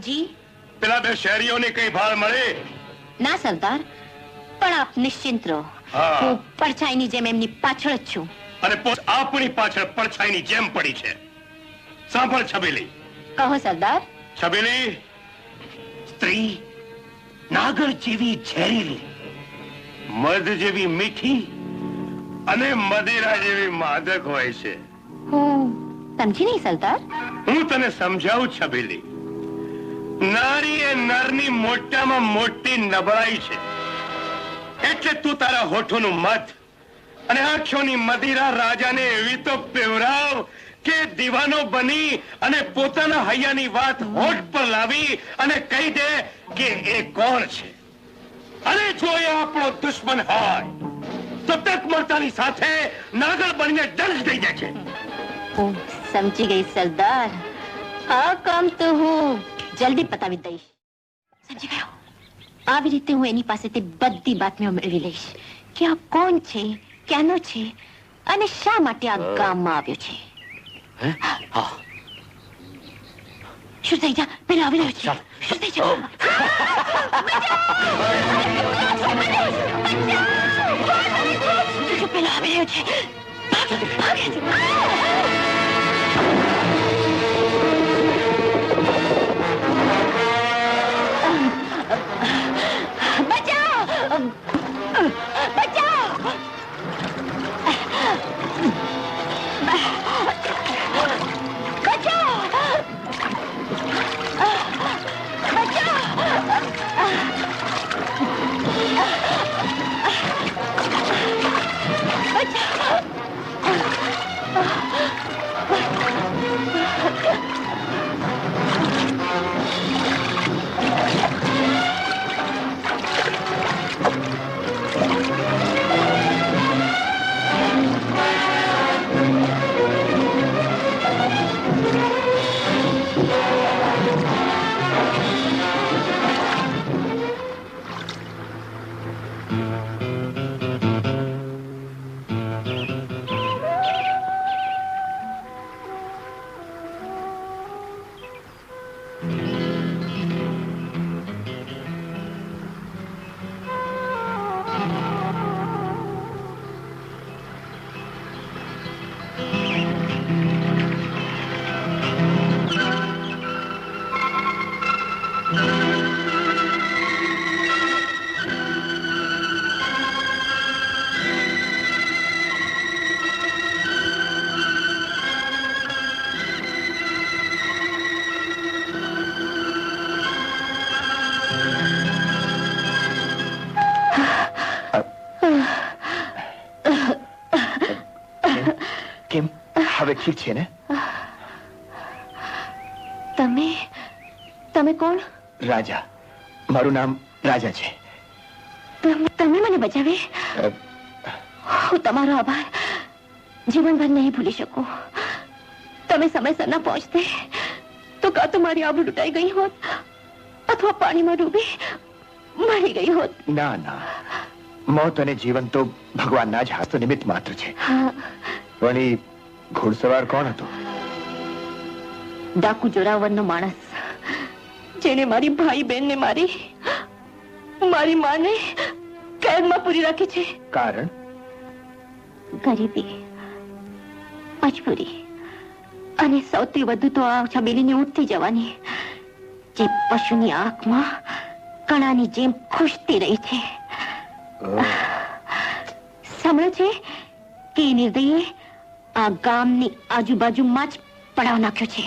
જી પેલા બે શહેરીઓને કઈ ભાળ મળે? ના સરદાર, પણ આપ નિશ્ચિંત રહો. હું પડછાઈની જેમ એમની પાછળ જ છું. અને આપણી પાછળ પડછાઈની જેમ પડી છે. સાંભળ છબીલી. કહો સરદાર. છબીલી, સ્ત્રી નાગર જેવી ઝેરીલી, મધ જેવી મીઠી અને મદિરા જેવી માદક હોય છે. હું સમજી નહીં સરદાર. હું તને સમજાવું છબીલી. નારી એ નરની મોટામાં મોટી નબળાઈ છે. એટલે તું તારા હોઠોનું મધ અને આંખોની મદિરા રાજાને એવી તો પીવરાવ કે દીવાનો બની અને પોતાના હૈયાની વાત હોઠ પર લાવી અને કહી દે કે એ કોણ છે. અને જો એ આપણો દુશ્મન હોય તો તક મળતાની સાથે નાગર બનીને દંડ થઈ જાય છે. હું સમજી ગઈ સરદાર. આ કામ તો હું જલ્દી પતાવી દઈશ. સમજી ગયો. આવી રીતે હું એની પાસેથી બધી બાતમીઓ મેળવી લઈશ કે આ કોણ છે, ક્યાંનો છે અને શા માટે આ ગામમાં આવ્યો છે. શું થઈ જા, પેલો આવી રહ્યો છે. શું થઈ જા. પેલો આવી રહ્યો છે. ઠીક છે ને? તમે કોણ? રાજા. મારું નામ રાજા છે. તમે મને બચાવી? હું તમારો આભાર જીવનભર નહીં ભૂલી શકું. તમે સમયસર ના પહોંચતે તો કાં તો મારી આબરૂ લૂંટાઈ ગઈ હોત અથવા પાણીમાં ડૂબી મરી ગઈ હોત. ના ના, મોત અને જીવન તો ભગવાનના જ હાસ્ય નિમિત્ત માત્ર છે. પણ ઘોડસવાર કોણ હતો? ડાકુ જોરાવરનો માણસ, જેને મારી ભાઈ બહેનને મારી માને કેદમાં પૂરી રાખી છે. કારણ? ગરીબી, મજબૂરી અને સૌથી વધુ તો આ છબીલીની ઉઠતી જવાની, જે પશુની આંખમાં કણાની જેમ ખુશતી રહી છે. સાંભળો છે કે નિર્દયે આ ગામની આજુબાજુમાં જ પડાવ નાખ્યો છે.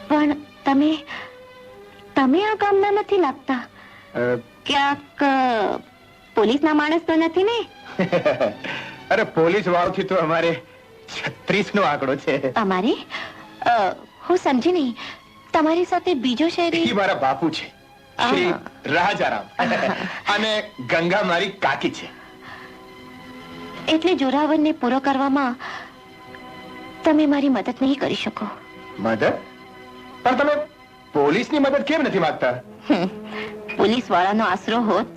પણ તમે આ ગામના નથી લાગતા. ક્યાંક પોલીસના માણસ તો નથી ને? અરે પોલીસ વાળથી તો અમારે 36 નો આંકડો છે. અમારે? હું સમજી નહીં. તમારી સાથે બીજો શહેરી? મારા બાપુ છે, શ્રી રાજારામ, અને ગંગા મારી કાકી છે. એટલે જોરાવરને પૂરો કરવામાં તમે મારી મદદ નહીં કરી શકો. મદદ? પણ તમે પોલીસની મદદ કેમ નથી માંગતા? પોલીસ વાળાનો આશરો હોત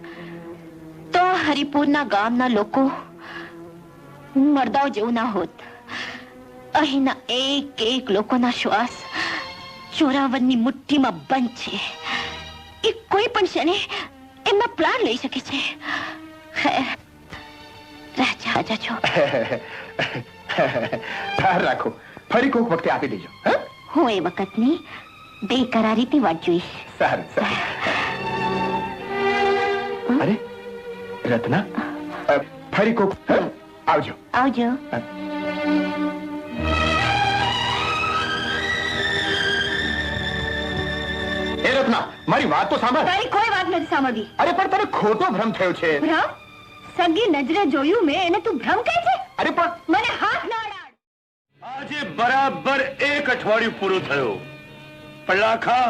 તો હરિપુરના ગામના લોકો મરદાઓ જેવું ના હોત. અહીંના એક લોકોના શ્વાસ ચોરાવરની મુઠ્ઠીમાં બંધ છે. એ કોઈ પણ ક્ષણે એમના પ્રાણ લઈ શકે છે. રાજા રાજા છો. રાખો, ફરી કોઈક વખતે આપી દેજો. હું એ વખતની બેકરારીથી વાટ જોઈશ. સારું સારું. અરે રત્ના, ફરી કોક આવજો. આવજો. એ રત્ના, મારી વાત તો સાંભળ. તારી કોઈ વાત નથી સાંભળવી. અરે પણ તને ખોટો ભ્રમ થયો છે. ભ્રમ? સગી નજરે જોયું મેં, એને તું ભ્રમ કહે છે? અરે પણ મને હાથ ના અડાડ. આજે બરાબર 1 અઠવાડિયું પૂરું થયું, પણ લાખા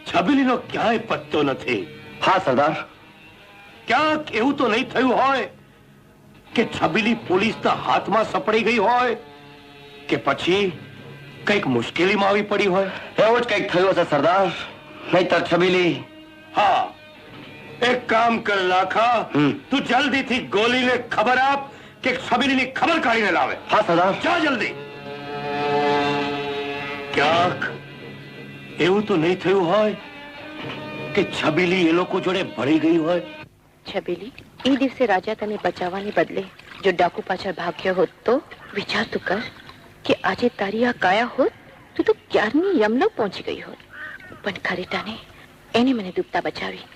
છબીલીનો ક્યાંય પત્તો નથી. હા સરદાર. ક્યાંક એવું તો નહીં થયું હોય કે છબીલી પોલીસના હાથમાં સપડી ગઈ હોય, કે પછી કઈક મુશ્કેલીમાં આવી પડી હોય? એવું જ કઈક થયું હશે સરદાર, નહીતર છબીલી. હા, એક કામ કર લાખા, તું જલ્દીથી ગોલીને ખબર આપ કે છબીલીની ખબર કાઢીને લાવે. હા સરદાર. જા જલ્દી. ક્યાંક એવું તો નહીં થયું હોય કે છબીલી એ લોકો જોડે ભળી ગઈ હોય? છબીલી, એ દિવસે રાજા તને બચાવવાને બદલે જો ડાકુ પાછળ ભાગ્યો હોત તો વિચાર તું કર કે આજે તારી આ કાયા હોત તો તું ક્યારની યમલો પહોંચી ગઈ હોત. પણ ખરેટાને એને મને ડૂબતા બચાવી,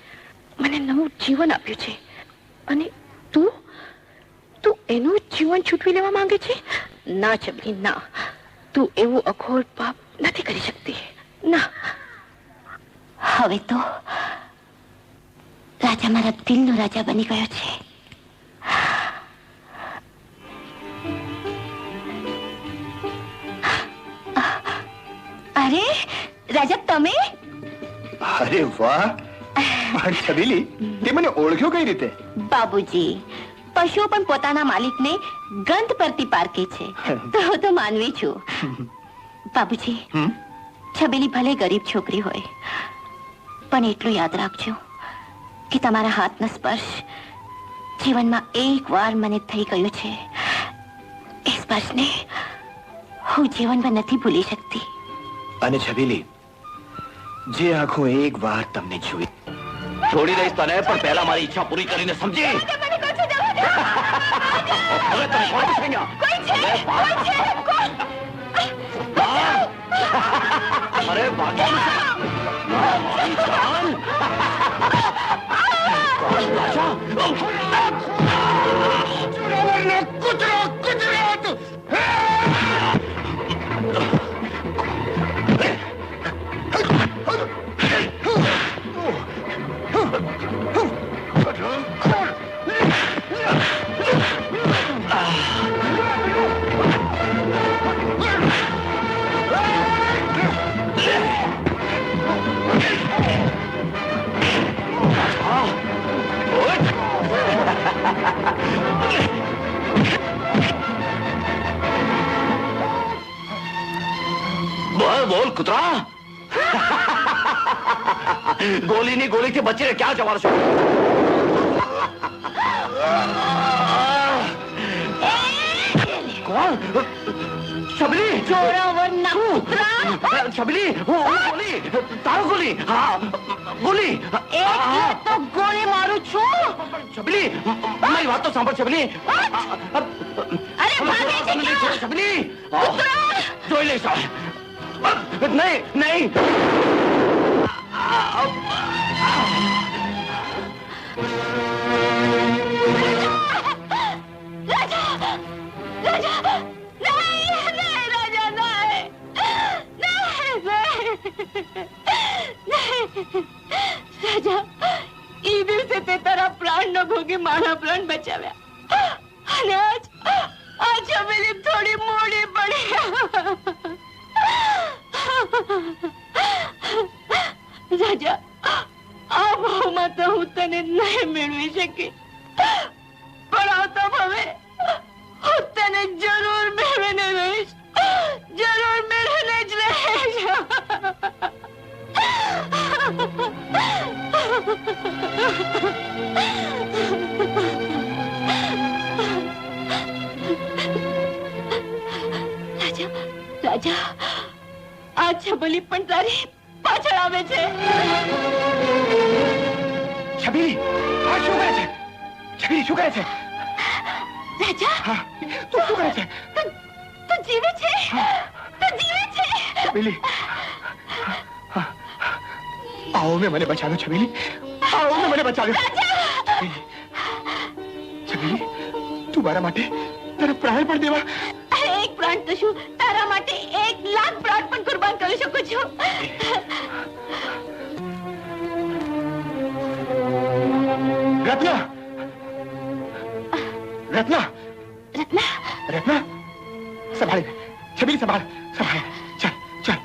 મને નવું જીવન આપ્યું છે, અને તું તું એનું જીવન છૂટવી લેવા માંગે છે? ના છબીલી, ના. તું એવું અખોડ પાપ નથી કરી શકતી. ના. હવે તો રાજા મારા દિલનો રાજા બની ગયો છે. અરે રાજા, તમે? અરે વાહ. પણ છબીલી, તે મને ઓળખ્યો કઈ રીતે? બાબુજી, પશુઓ પણ પોતાના માલિકને ગંધ પરથી પારખે છે, તો હું તો માનવી છું. બાબુજી, છબીલી ભલે ગરીબ છોકરી હોય, પણ એટલું યાદ રાખજો કે તમારા હાથનો સ્પર્શ જીવનમાં એક વાર મને થઈ ગયો છે. એ સ્પર્શને હું જીવનમાં નથી ભૂલી શકતી. અને છબીલી, જે આંખો એક વાર તમને જોઈ, છોડી દઈશ તને, પણ પહેલા મારી ઈચ્છા પૂરી કરીને સમજી. હવે તને કોણ પૂછેગા? અરે ભાગ્ય મારી જાન. बोल बोल कुतरा. गोली नहीं, गोली के बच्चे ने क्या जवाब से? कौन? छबली, ચોરાવરના પુત્રા. छबली, गोली, तारो गोली. हाँ, गोली. એટલે તો ગોળી મારું છું. छबली, मेरी बात तो सांभळ छबली. અરે ભાગે છે ક્યાં? छबली, જોઈ લઈશ. નહીં નહીં. રાજા, એ દિવસે તે તારા પ્રાણ ન ભોગી મારા પ્રાણ બચાવ્યા, અને આજ છબીલી થોડી મોડી પડી. રાજા, આ ભાવમાં તો હું તને નહીં મેળવી શકી, પણ આવતો હવે હું તને જરૂર મેળવીને રહીશ, જરૂર મેળવીને જ રહીશ. રાજા, રાજા, આ છબીલી પણ તારી પાછળ આવે છે. છબીલી, આ શું કરે છે? છબીલી શું કરે છે? રાજા, હા, તું શું કરે છે? તું જીવે છે? તું જીવે છે? છબીલી, આવો મેં મને બચાવ્યો. છબીલી, આવો મેં મને બચાવ્યો. છબીલી, તું મારા માટે તારા પ્રાણ પણ દેવા. એક પ્રાણ તો શું, તારા માટે 1 લાખ પ્રાણ પણ કુરબાન કરી શકું છું. રત્ના, રત્ના, રત્ના, રત્ના, સંભાળી. છબીલી, સંભાળ, સંભાળ. ચાલ, ચાલ.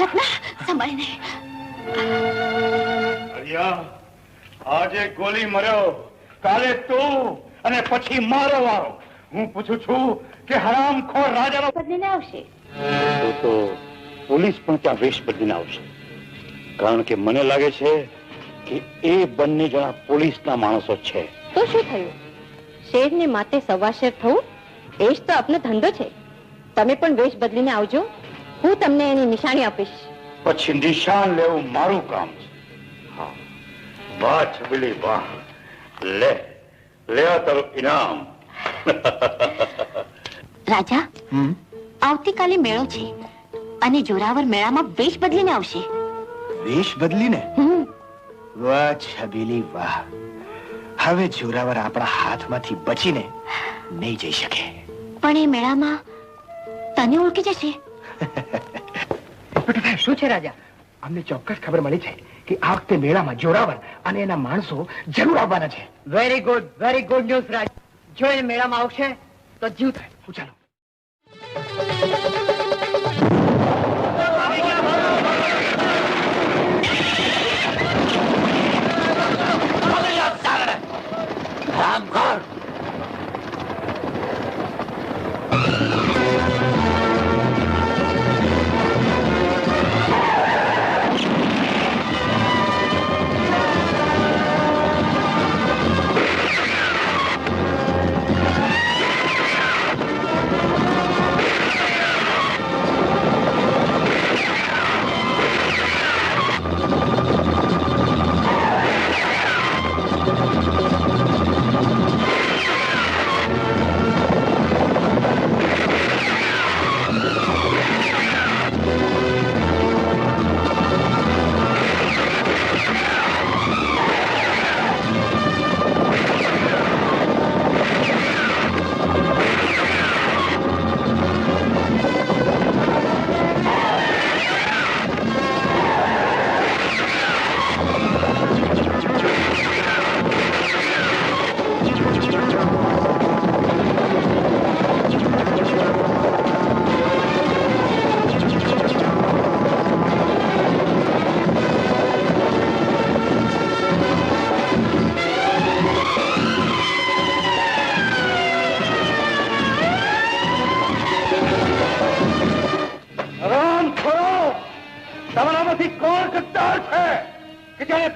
રત્ના, સંભાળીને. અરિયા, આજે ગોલી મર્યો, કાલે તું અને પછી મારો વારો. હું પૂછું છું કે હરામખોર રાજાનો બદલીને આવશે. તો પોલીસ પણ ત્યાં વેશ બદલીને આવશે, કારણ કે મને લાગે છે કે એ બંને જણા પોલીસના માણસો છે. તો શું થયું? શેરને માથે સવા શેર થવું એ જ તો આપનો ધંધો છે. તમે પણ વેશ બદલીને આવજો, હું તમને એની નિશાની આપીશ. પછી નિશાન લેવું મારું કામ છે. હા, વાહ છબીલી, વાહ. લે લે આ તારું ઇનામ. રાજા, આવતીકાલે મેળો છે અને જોરાવર મેળામાં વેશ બદલીને આવશે. વેશ બદલીને? વાહ છબીલી, વાહ. હવે જોરાવર આપણા હાથમાંથી બચીને નહીં જઈ શકે. પણ એ મેળામાં તને ઓળખી જશે. શું છે રાજા? અમને ચોક્કસ ખબર મળી છે કે આ વખતે મેળામાં જોરાવર અને એના માણસો જરૂર આવવાના છે. વેરી ગુડ ન્યૂઝ રાજ. જો એ મેળામાં આવશે તો જીવ થાય. ચાલો.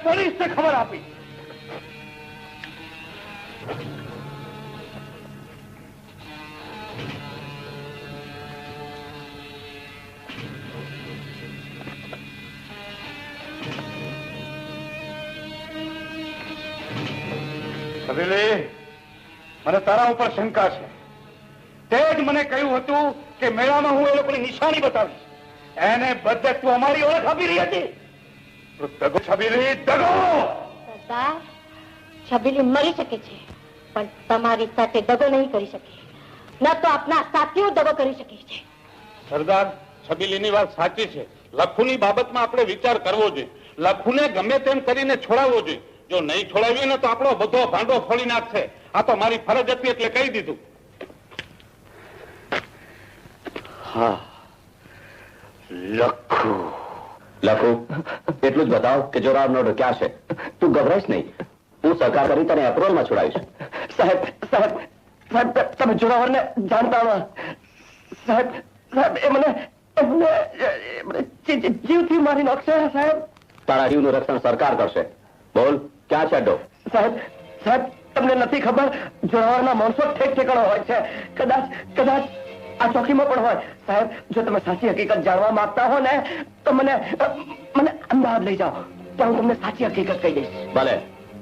પોલીસને ખબર આપી. છબીલી, મને તારા ઉપર શંકા છે. તે જ મને કહ્યું હતું કે મેળામાં હું એ લોકોની નિશાની બતાવીશ. એને બદલે તું અમારી ઓળખ આપી રહી હતી. દગો છબીલી, દગો. સરદાર, છબીલી મરી શકે છે પણ તમારી સાથે દગો નહીં કરી શકે. ન તો આપના સાથીઓ દગો કરી શકે છે. સરદાર, છબીલીની વાત સાચી છે. લખુની બાબતમાં આપણે વિચાર કરવો જોઈએ. લખુને ગમે તેમ કરીને છોડાવવો જોઈએ. જો નહીં છોડાવીએ ને તો આપણો બધો ભાંડો ફોડી નાખશે. આ તો મારી ફરજ હતી એટલે કહી દીધું. હા, લખુ. લખુ, એટલું જ બતાવ કે જોરાવરનો ક્યાં છે. તું ગભરાઈશ નહીં, હું સરકાર કરી તને એપ્રોલમાં છોડાવીશ. સાહેબ, સાહેબ, સાહેબ, તમે જોરાવરને જાણતા ન. સાહેબ, સાહેબ, એમને જીવથી મારી નાખશે. સાહેબ, તારા જીવનું રક્ષણ સરકાર કરશે. બોલ, ક્યાં છે અડ્ડો? સાહેબ, સાહેબ, તમને નથી ખબર, જોરાવરના માણસો ઠેક ઠેકાણો હોય છે. કદાચ કદાચ આ ચોકીમાં પણ હોય. સાહેબ, જો તમે સાચી હકીકત જાણવા માંગતા હો ને તો મને અમદાવાદ લઈ જાઓ. ત્યાં હું તમને સાચી હકીકત કહી દઈશ. ભલે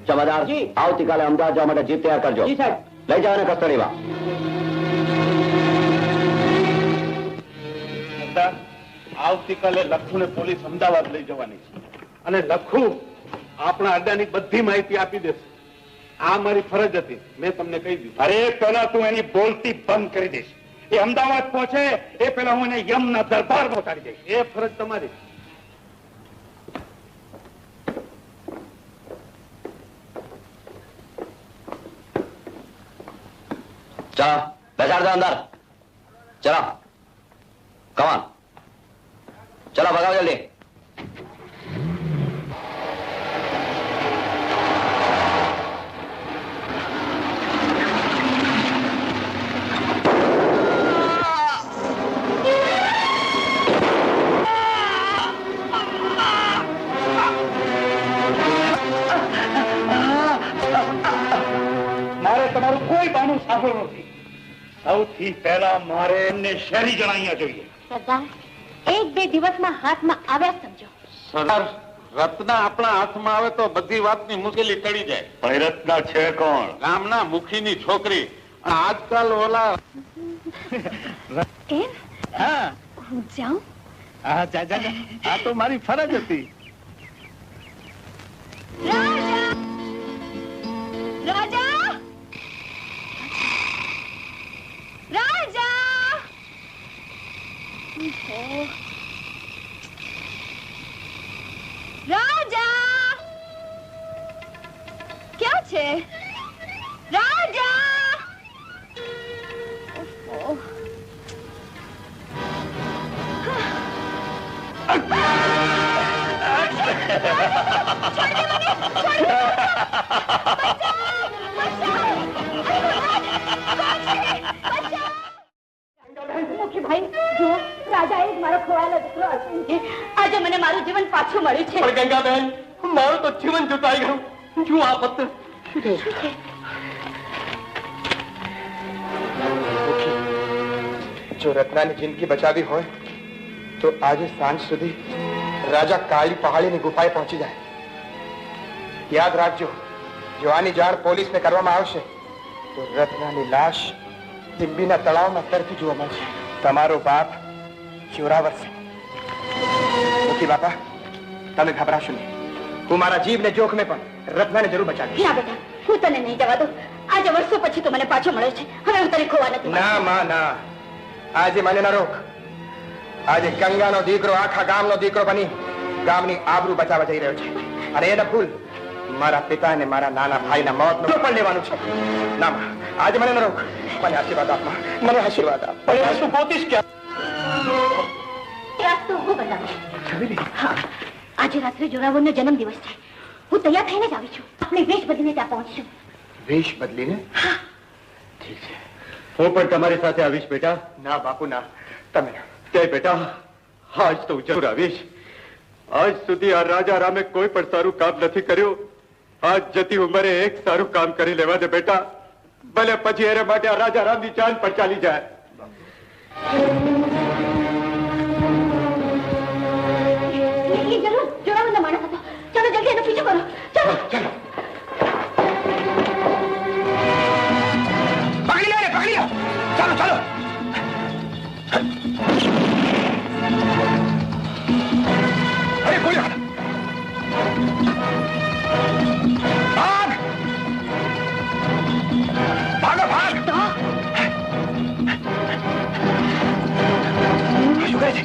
જમાદાર, આવતીકાલે અમદાવાદ જવા માટે જીપ તૈયાર કરજો. જી સાહેબ. લઈ જાઓ ને કસ્ટડીમાં. આવતીકાલે લખુને પોલીસ અમદાવાદ લઈ જવાની છે અને લખુ આપણા અડ્ડાની બધી માહિતી આપી દેશે. આ મારી ફરજ હતી, મેં તમને કહી દીધું. અરે પેલા તું એની બોલતી બંધ કરી દઈશ. એ અમદાવાદ પહોંચે એ પેલા હું એને યમના દરબાર પહોંચાડી દઈશ. એ ફરજ તમારી. ચલો બેસાડ દો અંદર. ચલો કમાન, ચલો ભગાવો જલ્દી. મારે તમારું કોઈ બાનું સાંભળવું નથી. સૌથી પહેલા મારે એમને શહેરી જણાવ્યા જોઈએ. સરદાર, એક બે દિવસમાં હાથમાં આવ્યા સમજો. સરદાર, રત્ના આપણા હાથમાં આવે તો બધી વાતની મુશ્કેલી ટળી જાય. ભાઈ રત્ના છે કોણ? ગામના મુખીની છોકરી. આજકાલ ઓલા એમ હું જાઉં? હા જા જા જા. આ તો મારી ફરજ હતી. રાજા! રાજા! રાજા! રાજા! ક્યાં છે રાજા? ઓહો. ભાઈ જો, રાજા એ મારો ખોવાયેલો દીકરો અશ્વિન છે. આજે મને મારું જીવન પાછું મળ્યું છે. પણ ગંગાબેન, મારું તો જીવન જુટાઈ ગયું. જો આ પત્ર. જો રત્નાની જિંદગી બચાવી હોય તો આજે સાંજ સુધી રાજા કાળી પહાડીની ગુફાએ પહોંચી જાય. યાદ રાખજો, જો આની જાણ પોલીસને કરવામાં આવશે તો રત્નાની લાશ ડિંબીના તળાવમાં તરતી જોવા મળશે. તમારો બાપ જોરાવરસિંહ. મુખી બાપા, તમે ગભરાશો નહીં. હું મારા જીવને જોખમે પણ રત્નાને જરૂર બચાવીશ. ના બેટા, હું તને નહીં જવા દઉં. આજે વર્ષો પછી તો મને પાછો મળ્યો છે. હવે હું તને ખોવા નથી. ના માં ના, આજે મને ન રોક. આજે ગંગાનો દીકરો આખા ગામનો દીકરો બની ગામની આબરૂ બચાવવા જઈ રહ્યો છે. અને એને ભૂલ મારા પિતા અને મારા નાના ભાઈના મોતનો પણ લેવાનું છે. ના માં, આજે મને ન રોક. મને આશીર્વાદ આપ માં, મને આશીર્વાદ આપ. પણ શું પોતીશ ક્યાં? આજ તો હું બતાવીશ. હા, આજે રાત્રે જોરાવરનો જન્મદિવસ છે. હું તૈયાર થઈને જ આવી છું. આપણે વેશ બદલીને ત્યાં પહોંચીશું. વેશ બદલીને? ઠીક છે, હું પણ તમારી સાથે આવીશ બેટા. ના બાપુ ના, તમે તે બેટા, આજ તો જરૂર આવીશ. આજ સુધી આ રાજા રામે કોઈ પણ સારું કામ નથી કર્યું. આજ જતી ઉંમરે એક સારું કામ કરી લેવા દે બેટા. ભલે પછી એના માટે આ રાજા રામની જાન પર ચાલી જાય. એ જરૂર જોરાવરનો માણસ હતો. ચાલો જલ્દી એનો પીછો કરો. ચાલો ચલો. પકડી લો, પકડી લો. ચાલો ચાલો. અરે બોલો. ભાગ ભાગો ભાગ. શું કરે છે?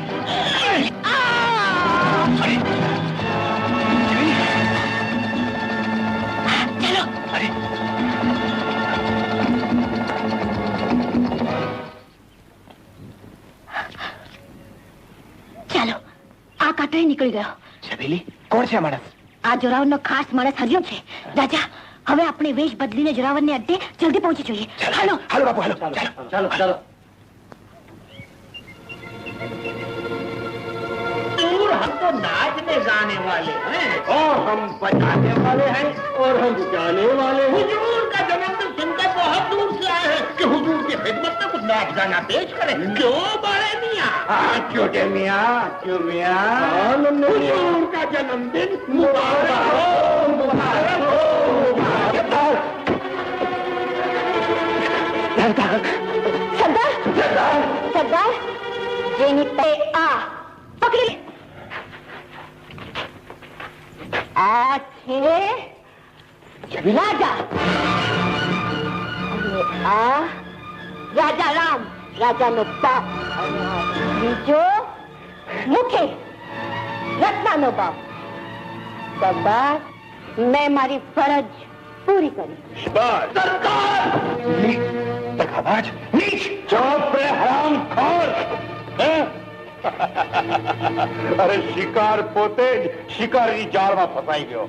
ચાલો. અરે ચાલો, આ કાંટો નીકળી ગયો. છબીલી, કોણ છે આ માણસ? આ જોરાવરનો ખાસ માણસ હરિયો છે. રાજા, હવે આપણે વેશ બદલીને જોરાવરને અડ્ડે જલ્દી પહોંચી જોઈએ. હાલો હાલો બાપુ, હાલો. ચાલો ચાલો ચાલો. हम तो नाचने गाने वाले हैं और हम बजाने वाले हैं और हम गाने वाले हैं। हुजूर का जन्म तो सुनकर बहुत दूर से आए हैं कि हुजूर के खिदमत में कुछ नाच गाना पेश करे। क्यों बड़े मियाँ? छोटे मियाँ, क्यों मियाँ? हुजूर का जन्मदिन मुबारक हो, मुबारक हो। सरदार सरदार सरदार जेनी पे आ पकड़ी ले। आ छे राजा અને આ રાજા રામ રાજાનો બાપ અને આ બીજો મુખી રત્નાનો બાપ. સરદાર મેં મારી ફરજ પૂરી કરી. आवाज नीच चौप रे हरामखोर. अरे शिकार पोते જ શિકારીની જાળમાં ફસાઈ ગયો.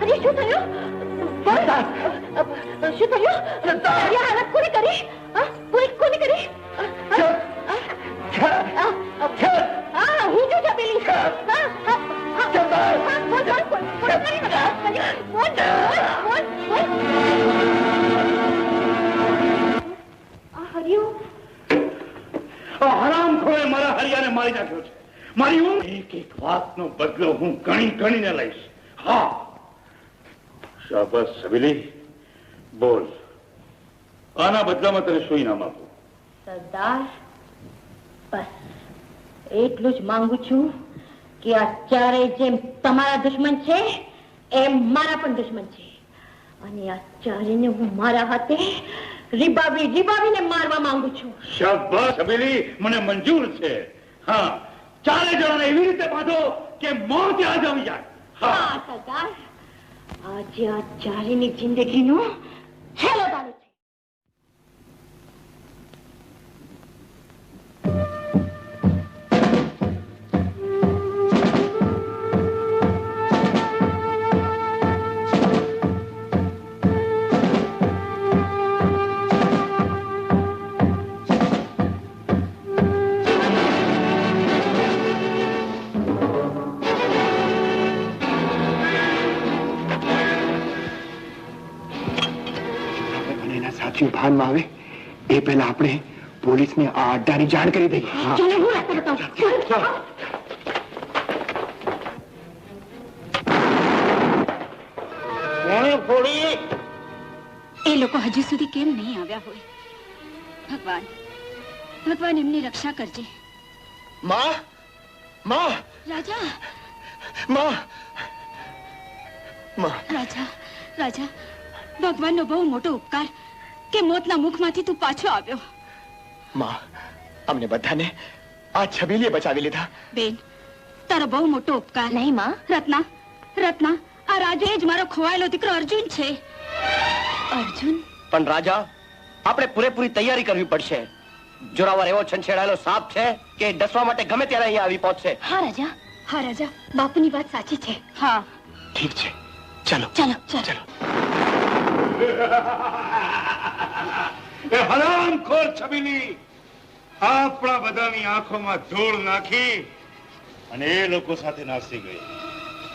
અરે શું થયું? શું થયું? આ હાલત કોને કરી? કોને કરી? હું જો છબેલી. હરામખોરે મારા હરિયાને મારી નાખ્યો છે. મારી હું એક એક વાતનો બદલો હું ગણી ગણીને લઈશ. હા, શાબાશ સબીલી, બોલ, આના બદલામાં તને શું ઇનામ આપું? સરદાર, બસ એટલું જ માંગુ છું કે આ ચારેય જેમ તમારા દુશ્મન છે એમ મારા પણ દુશ્મન છે, અને આ ચારેયને હું મારા હાથે રીબાવીને મારવા માંગુ છું. શાબાશ સબીલી, મને મંજૂર છે. હા, ચારે જણાને એવી રીતે બાંધો કે મોત યાદ આવી જાય. હા સરદાર, આજે આ ચારેયની જિંદગીનો છેલ્લો દાડો છે. ભાનમાં આવે એ પહેલા આપણે પોલીસને આ અડ્ડાની જાણ કરી દઈએ. ચાલો હું રસ્તો બતાવું. એ લોકો હજુ સુધી કેમ નહીં આવ્યા હોય? ભગવાન, ભગવાન એમની રક્ષા કરજે. માં, માં, રાજા, માં, માં. રાજા, રાજા, ભગવાનનો બહુ મોટો ઉપકાર કે મોતના મુખમાંથી તું પાછો આવ્યો. માં, અમને બધાને આ છબીલીએ બચાવી લીધા. બેન, તારો બહુ મોટો ઉપકાર. નહીં માં. રત્ના, રત્ના, આ રાજુ એ જ મારો ખોવાયેલો દીકરો અર્જુન છે. અર્જુન? પણ રાજા, આપણે પૂરેપૂરી તૈયારી કરવી પડશે. જોરાવર એવો છંછેડાયેલો સાપ છે કે ડસવા માટે ગમે ત્યારે અહીંયા આવી પહોંચશે. હા રાજા, હા રાજા, બાપુની વાત સાચી છે. હા, ઠીક છે, ચાલો ચાલો ચાલો. એ હરામખોર છબીલી આપણા બધાની આંખોમાં ધૂળ નાખી અને એ લોકો સાથે નાસી ગઈ,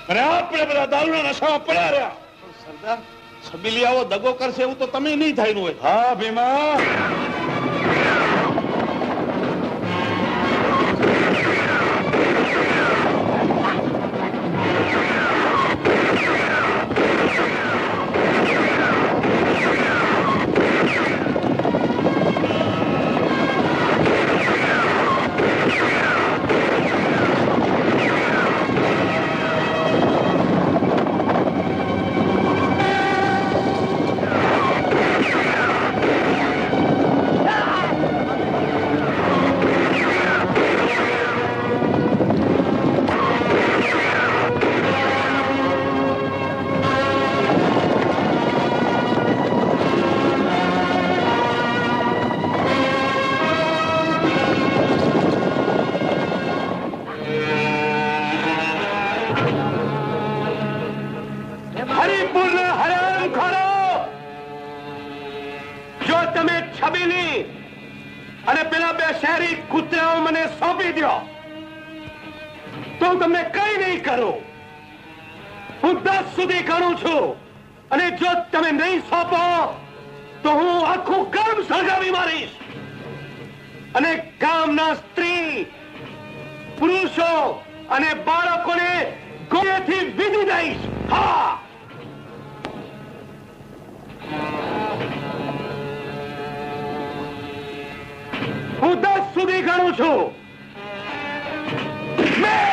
અને આપણે બધા દારૂના નશામાં પડ્યા રહ્યા. સરદાર, છબીલી આવો દગો કરશે એવું તો તમે નહીં થાય હોય. હા ભીમા, અને પેલા બે શહેરી કૂતરાઓ મને સોંપી દો તો તમને કઈ નહીં કરું. હું 10 સુધી ગણું છું, અને જો તમે નહીં સોંપો તો હું આખું ગામ સળગાવી મારીશ અને ગામના સ્ત્રી પુરુષો અને બાળકોને ગોળીથી વિધી દઈશ. હા, હું 10 સુધી ગણું છું. 10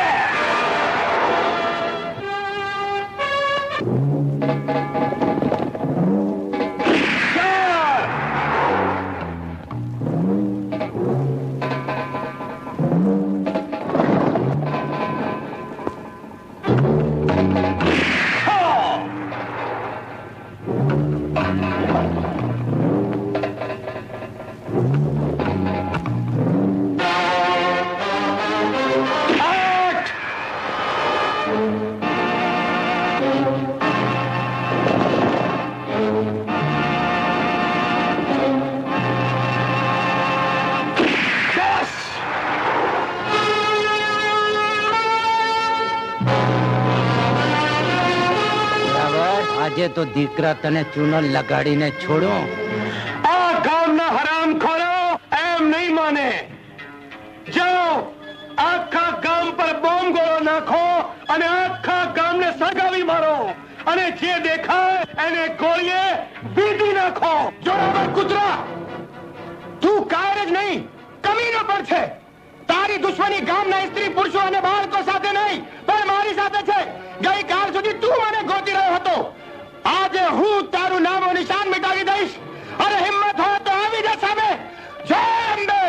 આજે તો દીકરા તને ચૂનો લગાડીને છોડો. આ ગામના હરામખોરો એમ નહીં માને. જાઓ, આખા ગામ પર બોમ્બ ગોળો નાખો અને આખા ગામને સળગાવી મારો અને જે દેખાય એને ગોળીએ વીધી નાખો. જોરાવર કૂતરા, તું કાયર જ નહીં, કમીનો પણ છે. તારી દુશ્મની ગામના સ્ત્રી પુરુષો અને બાળકો સાથે નહીં પણ મારી સાથે છે. ગઈકાલ સુધી તું મને ગોતી રહ્યો હતો. આજે હું તારું નામ નિશાન મિટાવી દઈશ. અને હિંમત હોય તો આવી જા સામે. જય અંબે.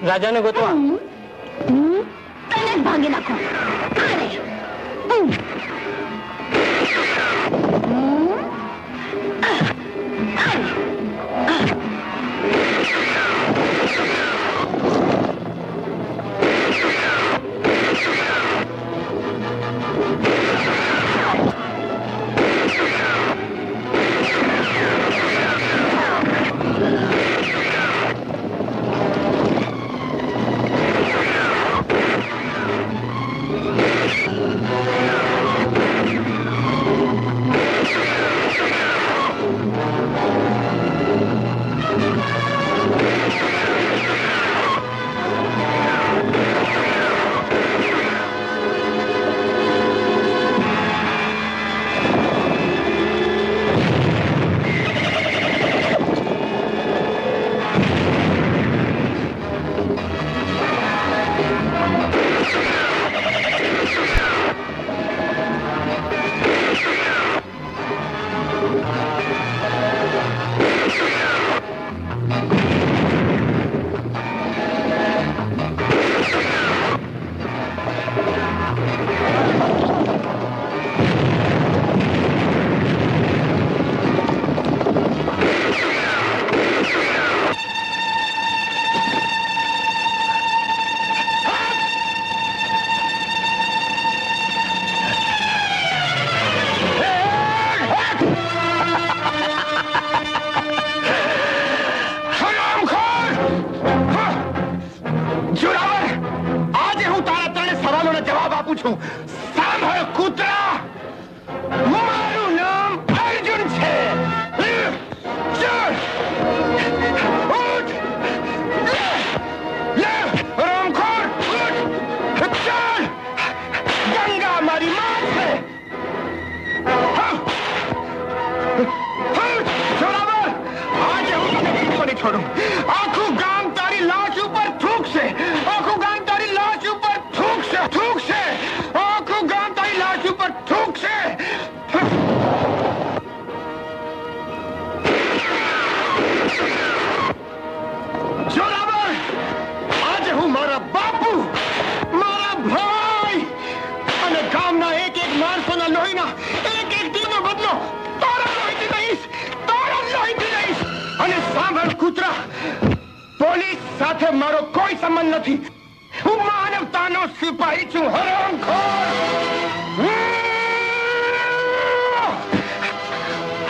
રાજાને ગોતવા. તને ભાંગી નાખો. સાંભળ કૂતરા, મારું નામ અર્જુન છે. ચાલ, ઉઠ, લે, રામખોર, ઉઠ, ચાલ, ગંગા મારી માં છે. જોરાવર, આજે હું તને ભૂખો નહીં છોડું. આખું ગામ તારી લાશ ઉપર થૂકશે. આખું ગામ તારી લાશ ઉપર થૂકશે. આખું ગામ તારી લાશ ઉપર થૂકશે. જોરાવર, આજે હું મારા બાપુ, મારા ભાઈ અને ગામના એક એક માણસોના લોહીના એક એક ટીનો બદલો તારા લોહીથી લઈશ. અને સાંભળ કૂતરા, પોલીસ સાથે મારો કોઈ સંબંધ નથી. હું માનવતાનો સિપાહી છું. હરામખોર,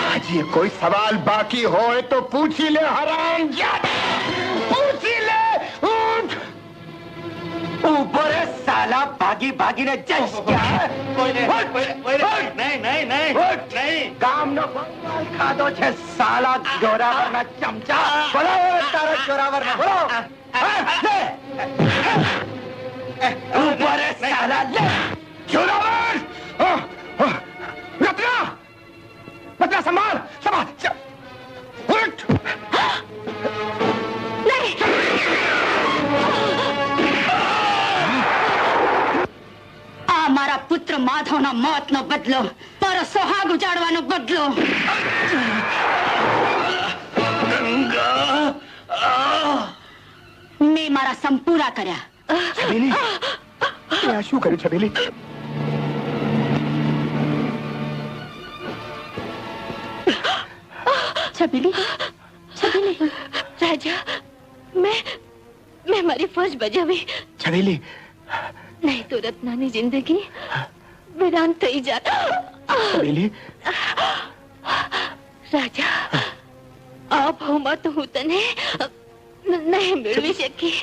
આજે કોઈ સવાલ બાકી હોય તો પૂછી લે. હરામજાદ, પૂછી લે. ઉઠ, ऊपर है साला भागी भागी ने जश क्या नहीं गाम नो खादो छे साला जोरावर ना चमचा. बोलो तारा जोरावर ना बोलो. ऊपर है साला ले જોરાવર, રત્ના, સંભાળ. ઉઠ. મારા પુત્ર માધવના મોતનો બદલો, મારો સોહાગ ઉજાડવાનો બદલો. મેં મારા સંપૂરા કર્યા. છબીલી, આ શું કર્યું છબીલી? છબીલી, રાજા, મેં મારી ફરજ બજાવી. છબીલી, નહીં તો રત્નાની જિંદગી વિરાન થઈ જાત. રાજા, આ ભાવમાં તો હું તને નહીં મેળવી શકી.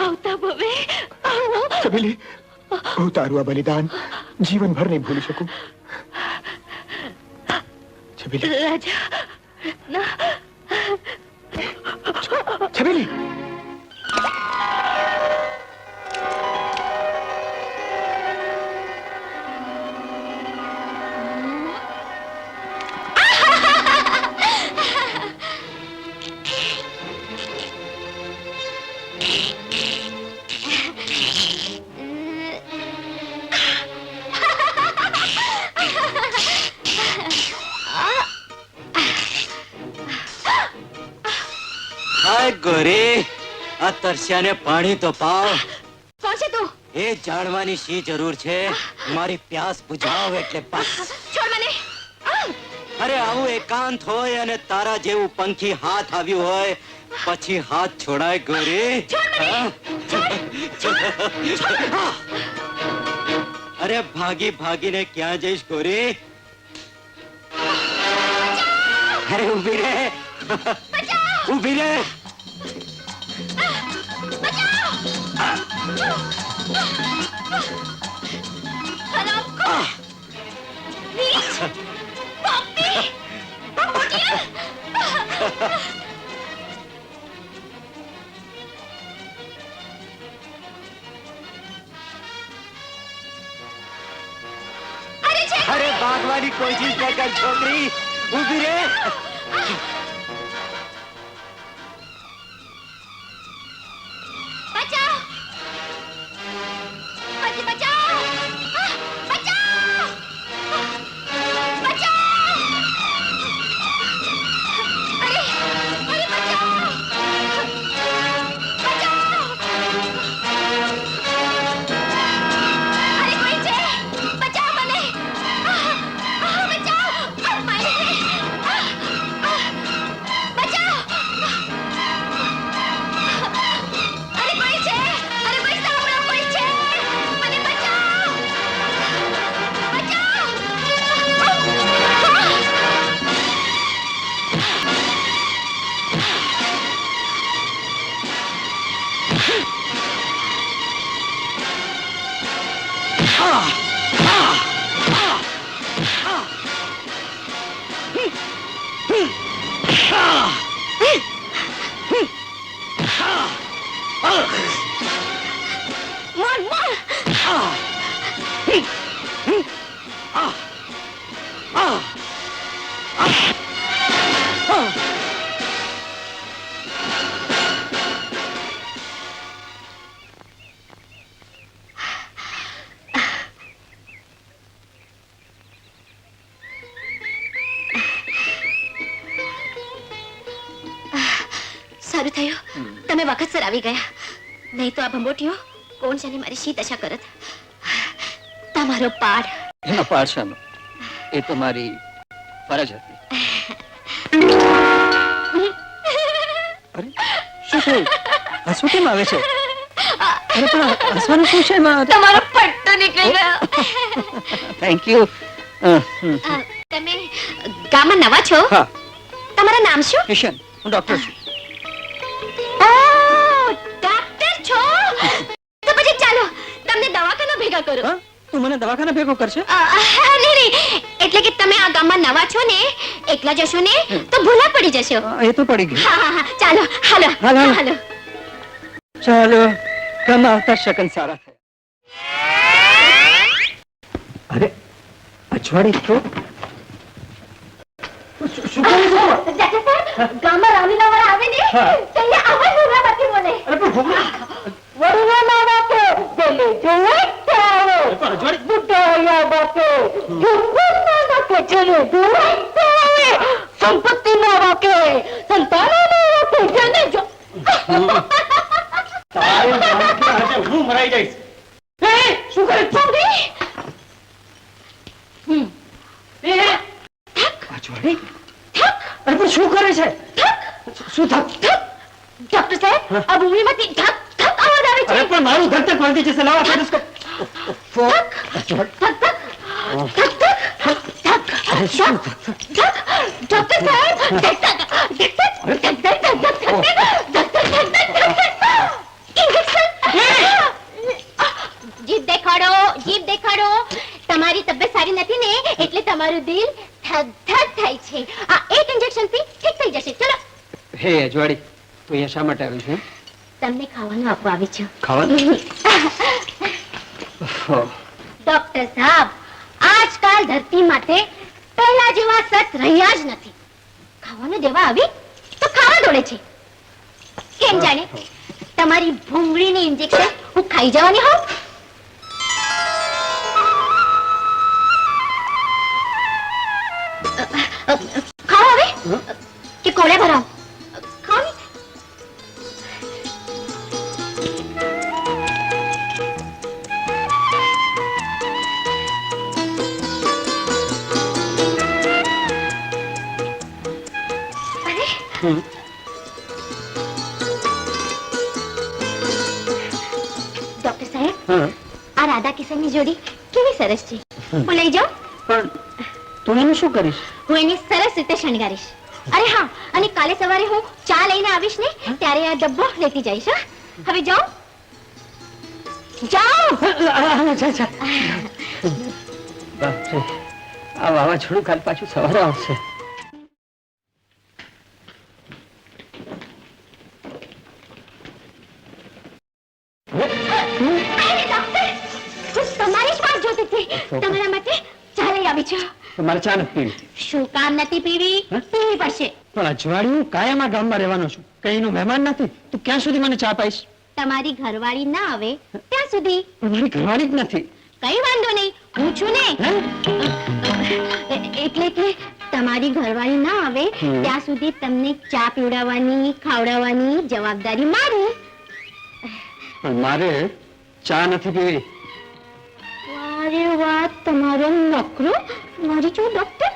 આવતા ભવે છબીલી, હું તારું આ બલિદાન જીવનભર નહીં ભૂલી શકું. છબીલી, રાજા, છબીલી, ગોરી, આ તરસ્યાને પાણી તો પાવ. કોણ છે તું? એ જાણવાની શી જરૂર છે? મારી પ્યાસ બુઝાવ એટલે બસ. છોડ મને. અરે આવું એકાંત હોય અને તારા જેવું પંખી હાથ આવ્યું હોય પછી હાથ છોડાય ગોરી? અરે ભાગી ભાગીને ક્યાં જઈશ ગોરી? અરે ઉભી રે, ઉભી રે. અરે ભાગવાની કોશિશ ન કર છોકરી, ઉભી રે. સારું થયું તમે વખતસર આવી ગયા, નહીં તો આ ભંબોટીઓ કોણ જાણે મારી શી દશા કરત. તમારો પાડ. એનો પાડશાનો એ તો મારી ફરજ હતી. અરે શું થયું? હસવું કેમ આવે છે? અરે પણ હસવાનું શું છે એમાં? તમારો પટ્ટો નીકળી ગયો. Thank you. તમે ગામમાં નવા છો? હા. તમારું નામ શું? કિશન. હું ડોક્ટર છું. ડોક્ટર છો? તો પછી ચાલો તમને દવાખાના ભેગા કરો. તું મને દવાખાના ભેગો કરશે? નહીં, એટલે કે તમે આ ગામમાં નવા છો ને, એકલા જશો ને તો ભૂલા પડી જશો. એ તો પડી ગયું. હા, ચાલો હાલો હાલો. ચાલો કમાવતા શકન સારા થયા. અરે અજવાળી તો ગામમાં રામીલા વાળા આવે ને ત્યારે આવા ઘોડા બાકી બોલે. અરે પણ વરુણા ના બાપે બોલે જોવે તારો બુટ્ટો યા બાપે જુંબન ના બાપે ચલે જોવે તારે સંપત્તિ ના બાપે સંતાનો ના બાપે જને જો. તારે આજે હું મરાઈ જઈશ. એ શું કરે ચોંગી? અજવાળી અરે પણ શું કરે છે? શું થક? ડોક્ટર સાહેબ આ ભૂમિમાંથી ધક ધક અવાજ આવે છે. અરે પણ મારું ઘર તક પહોંચી જશે. લાવો ટેલિસ્કોપ. ડોક્ટર સાહેબ જીભ દેખાડો, જીભ દેખાડો. તમારી તબિયત સારી નથી ને એટલે તમારું દિલ ધક ધક થાય છે. આ એક ઇન્જેક્શન થી ઠીક થઈ જશે. ચલો. હે અજવાળી તું અહીંયા શા માટે આવી છે? તમને ખાવાનું આપવા આવી છું. ખાવાનું? ડોક્ટર સાહેબ આજકાલ ધરતી માટે પહેલા જેવા સત રહ્યા જ નથી. ખાવાનું દેવા આવી તો ખાવા દોડે છે. કેમ જાણે તમારી ભૂંગળીની ઇન્જેક્શન હું ખાઈ જવાની હોઉં? ખાઓ હવે કે કોળે ભરાવ? ખાઓ ને. ડોક્ટર સાહેબ આ રાધા કિશનની જોડી કેવી સરસ છે. હું લઈ જાઉં? પણ તું એનું શું કરીશ? હું એને સરસ રીતે શણગારીશ. અરે હા, અને કાલે સવારે હું ચા લઈને આવીશ ને ત્યારે આ ડબ્બો લેતી જઈશ. હવે જાઉં? જાઉં. બાપરે આ વાવાઝોડું કાલ પાછું સવારે આવશે. તમારી જ વાત જોતી હતી. તમારા માટે ચા લઈ આવી છું. મારે ચા નથી પીવી. શું કામ નથી પીવી? પીવી પડશે. પણ અજવાળી હું કાયમ આ ગામમાં રહેવાનો છું. કઈનો મહેમાન નથી. તું ક્યાં સુધી મને ચા પાઈશ? તમારી ઘરવાળી ના આવે ત્યાં સુધી. મારી ઘરવાળી જ નથી. કઈ વાંધો નહીં, હું છું ને. એટલે કે તમારી ઘરવાળી ના આવે ત્યાં સુધી તમને ચા પીવડાવવાની ખાવડાવવાની જવાબદારી મારી. પણ મારે ચા નથી પીવી. અરે વાત તમારો નકરો મારી જો ડોક્ટર.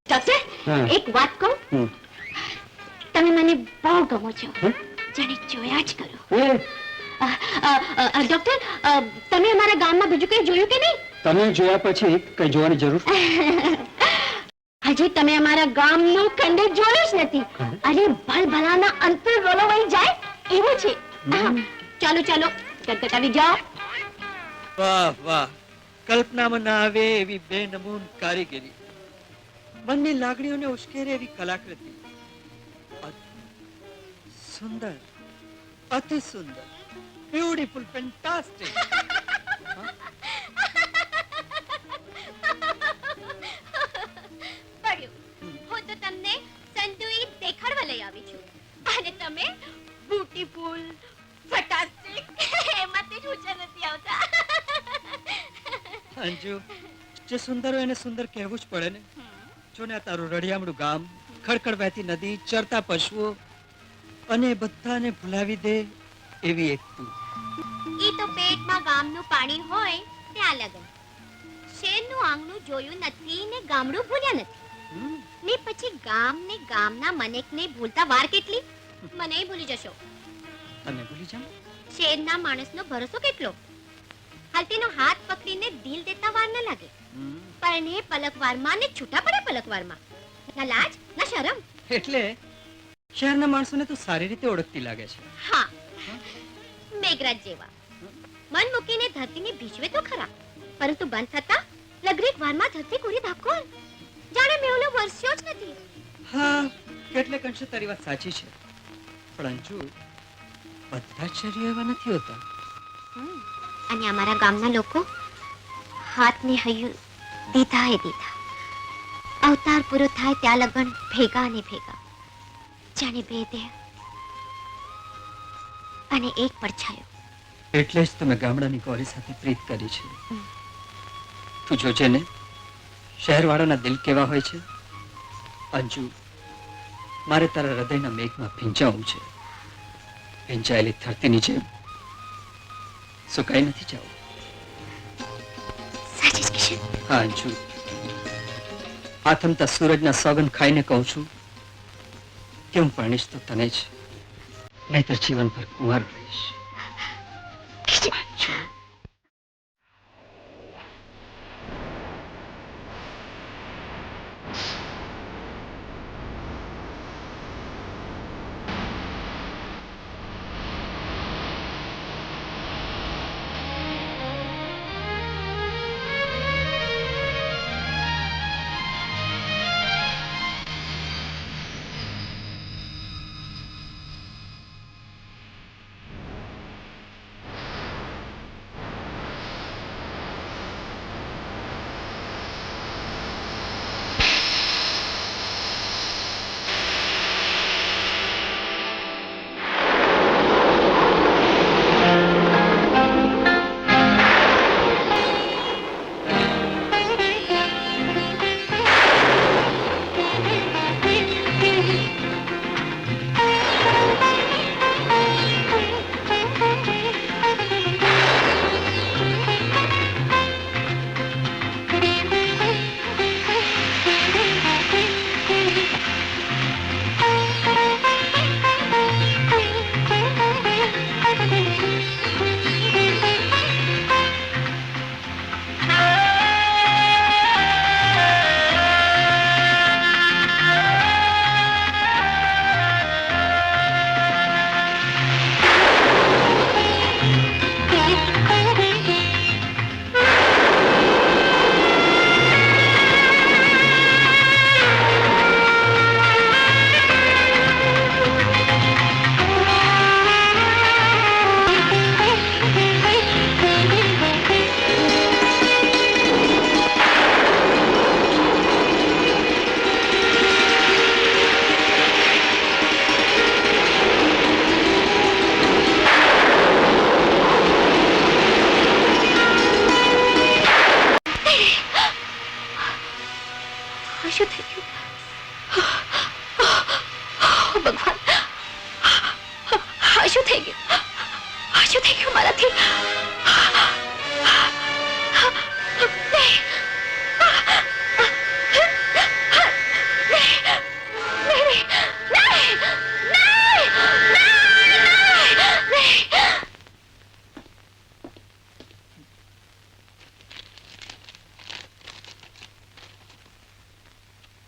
ડોક્ટર એક વાત કહું? તમે મને બહુ ગમો છો. જાણે જોયા જ કરો. ડોક્ટર તમે અમારા ગામમાં બીજું કઈ જોયું કે નહીં? તમે જોયા પછી કઈ જોવાની જરૂર? હજી તમે અમારા ગામનું ખંડેર જોયું જ નથી. અરે ભલભલાના અંતર વલોવાઈ જાય એવું છે. ચાલો ચાલો ગટગટાવી જાઓ. વાહ વાહ, કલ્પનામાં ના આવે એવી બેનમૂન કારીગરી, મનની લાગણીઓને ઉશ્કેરે એવી કલાકૃતિ, સુંદર, અતિ સુંદર, બ્યુટીફુલ, ફેન્ટાસ્ટિક. પડ્યું. હું તો તમને સંતુઈ દેખાડવા લઈ આવી છું અને તમે બ્યુટીફુલ, ફેન્ટાસ્ટિક એમાંથી જ ઊંચા નથી આવતા. અંજુ, જે સુંદર હોય એને સુંદર કહેવું જ પડે ને. જો ને આ તારું રળિયામણું ગામ, ખડખડ વહેતી નદી, ચરતા પશુઓ અને બધાને ભૂલાવી દે એવી એક તું. ઈ તો પેટમાં ગામનું પાણી હોય ત્યાં લગન. શેરનું આંગણું જોયું નથી ને ગામડું ભૂલ્યા નથી. ને પછી ગામ ને ગામના મનેકને ભૂલતા વાર કેટલી? મને ભૂલી જશો. તમે ભૂલી જાઓ. શેરના માણસનો ભરોસો કેટલો? હાલતીનો હાથ પકડીને દિલ દેતા વાર ન લાગે. પણ એ પલકવારમાં ને છૂટા પડે પલકવારમાં. ના લાજ ના શરમ. એટલે શહેરના માણસોને તો સારી રીતે ઓળખતી લાગે છે. હા, મેઘરાજ જેવા. મન મૂકીને ધરતીને ભીજવે તો ખરા, પરંતુ બંધ થતા લગરીક વારમાં ધરતી કોરી ધાકોર. જાણે મેવલો વરસ્યો જ નથી. હા, કેટલેક અંશે તારી વાત સાચી છે. પણ અંજુ, બધા જ શરીરો એવા નથી હોતા. અને અમારા ગામના લોકો હાથને હૈયું દીધા એ દીધા. અવતાર પૂરો થાય ત્યાં લગન ભેગા અને ભેગા, જાણે બે દેહ અને એક પડછાયો. એટલે જ તમે ગામડાની ગોરી સાથે પ્રીત કરી છે. તું જોજે ને, શહેરવાળાના દિલ કેવા હોય છે. અંજુ, મારે તારા હૃદયના મેઘમાં ભીંજાવું છે. ભીંજાયેલી ધરતીની જેમ સુકાઈ નથી જાવું. હા અંજુ, આથમતા સૂરજના સોગંદ ખાઈને કહું છું કે હું પરણીશ તો તને જ, નહીતર જીવનભર કુંવારો રહીશ. Anju,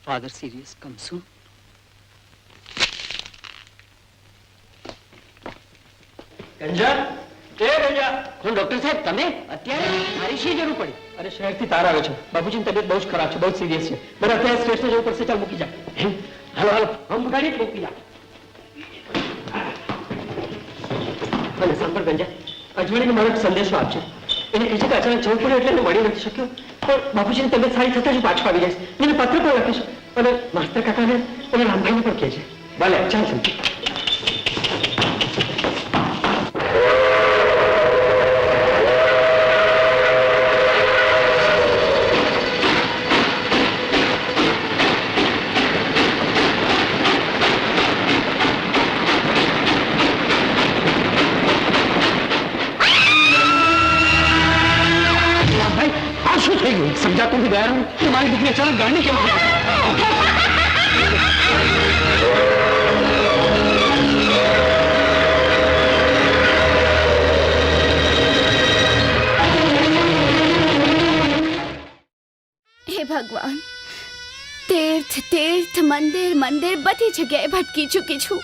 Father serious, come soon. Kanjar, એ ભૈયા હું ડોક્ટર સાહેબ તમે અત્યારે મારી શી જરૂર પડી? અરે શહેરથી તાર આવે છે. બાપુજીની તબિયત બહુ જ ખરાબ છે, બહુ સિરિયસ છે. બરાબર અત્યારે સ્ટેશન જવું પડશે. ચાલ મૂકી જા. હાલો હાલો હમ ગાડી મૂકી જા. અને સાંભળ ગંજા, અજવાળીને મારો એક સંદેશો આપજો. એને કહે છે કે અચાનક જવું પડ્યું એટલે એને મળી નથી શક્યો, પણ બાપુજીની તબિયત સારી થતા જ પાછો આવી જઈશ. એને પત્ર પણ લખીશ અને માસ્તર કાકાને અને રામભાઈને પણ કહે છે. ભલે ચાલ સમજી. સમજાતું નથી ગયા કે મારી દીકરી અચાનક ગાડી કેમ હે ભગવાન, તીર્થ તીર્થ મંદિર મંદિર બધી જગ્યાએ ભટકી ચૂકી છું,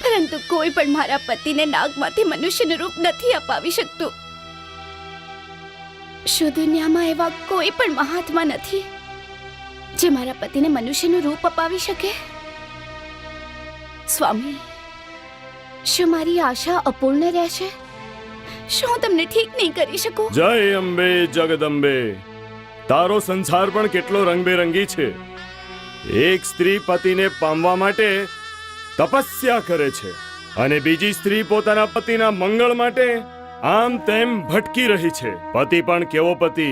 પરંતુ કોઈ પણ મારા પતિને નાગમાંથી મનુષ્યનું રૂપ નથી અપાવી શકતું. શું દુનિયામાં એવા કોઈ પણ મહાત્મા નથી જે મારા પતિને મનુષ્યનું રૂપ અપાવી શકે? સ્વામી, શું મારી આશા અપૂર્ણ રહેશે? શું હું તમને ઠીક નહીં કરી શકું? જય અંબે જગદંબે. તારો સંસાર પણ કેટલો રંગબેરંગી છે. એક સ્ત્રી પતિને પામવા માટે તપસ્યા કરે છે અને બીજી સ્ત્રી પોતાના પતિના મંગળ માટે આમ તેમ ભટકી રહી છે. પતિ પણ કેવો પતિ?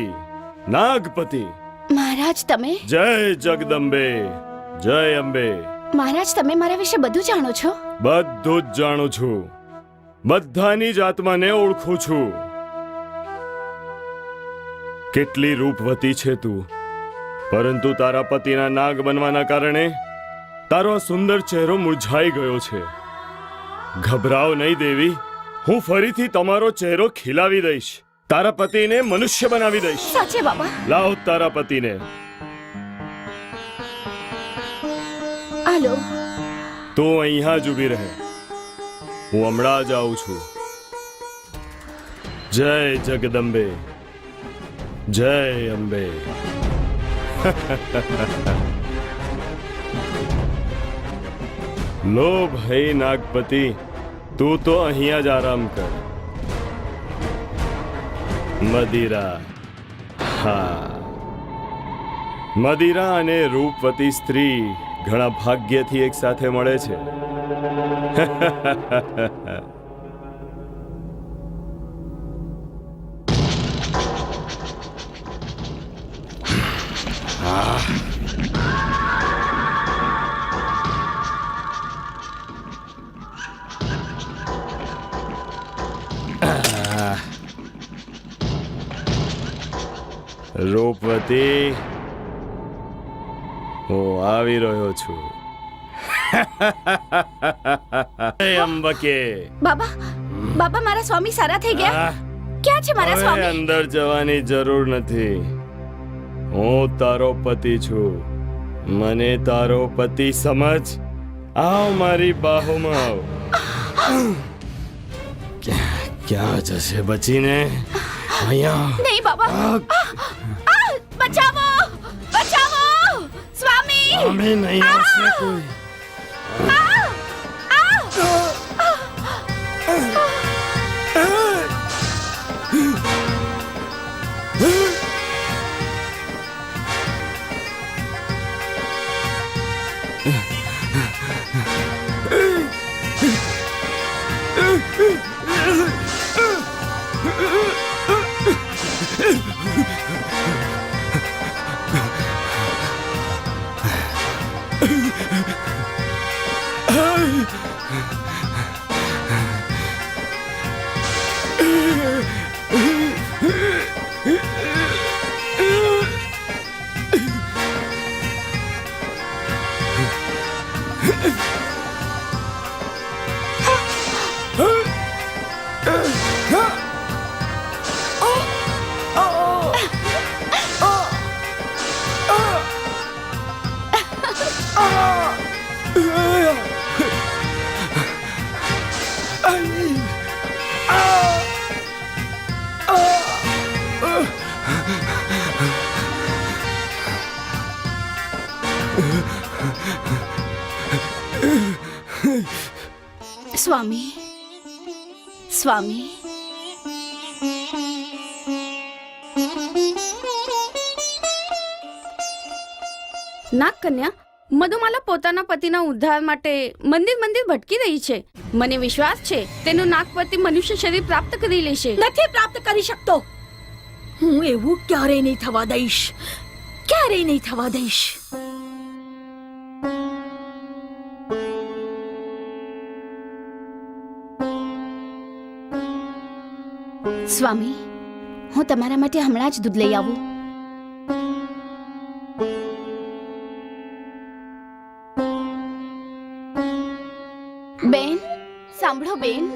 નાગપતિ. મહારાજ તમે? જય જગદંબે, જય અંબે. મહારાજ તમે મારા વિશે બધું જાણો છો? બધું જ જાણું છું. બધાની જ આત્માને ઓળખું છું. કેટલી રૂપવતી છે તું, પરંતુ તારા પતિના નાગ બનવાના કારણે તારો સુંદર ચહેરો મુરઝાઈ ગયો છે. ગભરાવ નહીં દેવી, હું ફરીથી તમારો ચહેરો ખીલાવી દઈશ. તારા પતિને મનુષ્ય બનાવી દઈશ. સાચે બાબા? લાવ તારા પતિને. હાલો. તું અહીંયા જ ઊભી રહે, હું હમણાં જ આવું છું. જય જગદંબે, જય અંબે. લો ભાઈ નાગપતિ, તું તો અહીંયા જ આરામ કર. મદિરા, હા, મદિરા અને રૂપવતી સ્ત્રી ઘણા ભાગ્યથી એક સાથે મળે છે. રૂપવતી, હું આવી રહ્યો છું. અંબકે. બાબા, બાબા મારા સ્વામી સારા થઈ ગયા? ક્યાં છે મારા સ્વામી? અંદર જવાની જરૂર નથી. હું તારો પતિ છું. મને તારો પતિ સમજ. આવ મારી બાહોમાં આવ. ક્યાં જશે બચીને? અહીંયા નહીં બાબા, બચાવો, બચાવો સ્વામી. અમે નહીં આવશે કોઈ. Ah! સ્વામી સ્વામી નાગકન્યા, મધુમાલા પોતાના પતિના ઉદ્ધાર માટે મંદિર મંદિર ભટકી રહી છે. મને વિશ્વાસ છે તેનું નાગપતિ મનુષ્ય શરીર પ્રાપ્ત કરી લેશે. નથી પ્રાપ્ત કરી શકતો. હું એવું ક્યારેય નહીં થવા દઈશ, ક્યારેય નહીં થવા દઈશ. સ્વામી, હું તમારા માટે હમણાં જ દૂધ લઈ આવું. બેન, સાંભળો બેન.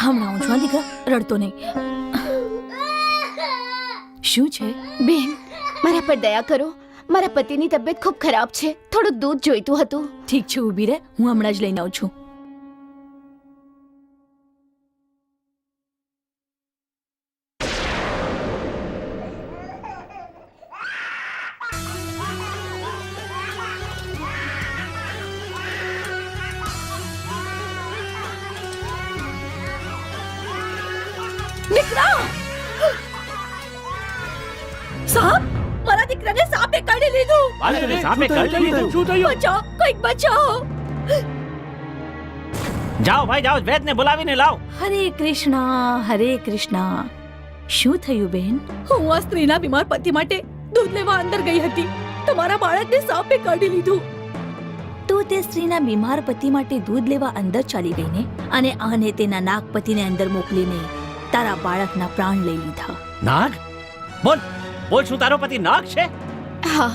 હમણાં હું છું દીકરા, રડતો નહીં. શું છે બેન? મારા પર દયા કરો. મારા પતિની તબિયત ખૂબ ખરાબ છે. થોડું દૂધ જોઈતું હતું. ઠીક છે, ઊભી રહે, હું હમણાં જ લઈને આવું છું. સાપ! મારા દીકરાને સાપે કાઢી લીધું. સાપે કરી લીધું. શું થયું? બચાવો, કોઈક બચાવો. જાઓ ભાઈ જાઓ, વૈદને બોલાવીને લાવ. હરે કૃષ્ણ, હરે કૃષ્ણ. શું થયું બેન? હું આ સ્ત્રીના બીમાર પતિ માટે દૂધ લેવા અંદર ગઈ હતી. તમારા બાળકને સાપે કાઢી લીધું. તો તે સ્ત્રીના બીમાર પતિ માટે દૂધ લેવા અંદર ચાલી ગઈ ને, અને આને તેના નાગપતિને અંદર મોકલીને તારા બાળકના પ્રાણ લઈ લીધા. નાગ? બોલ બોલ, શું તારો પતિ નાગ છે? હા,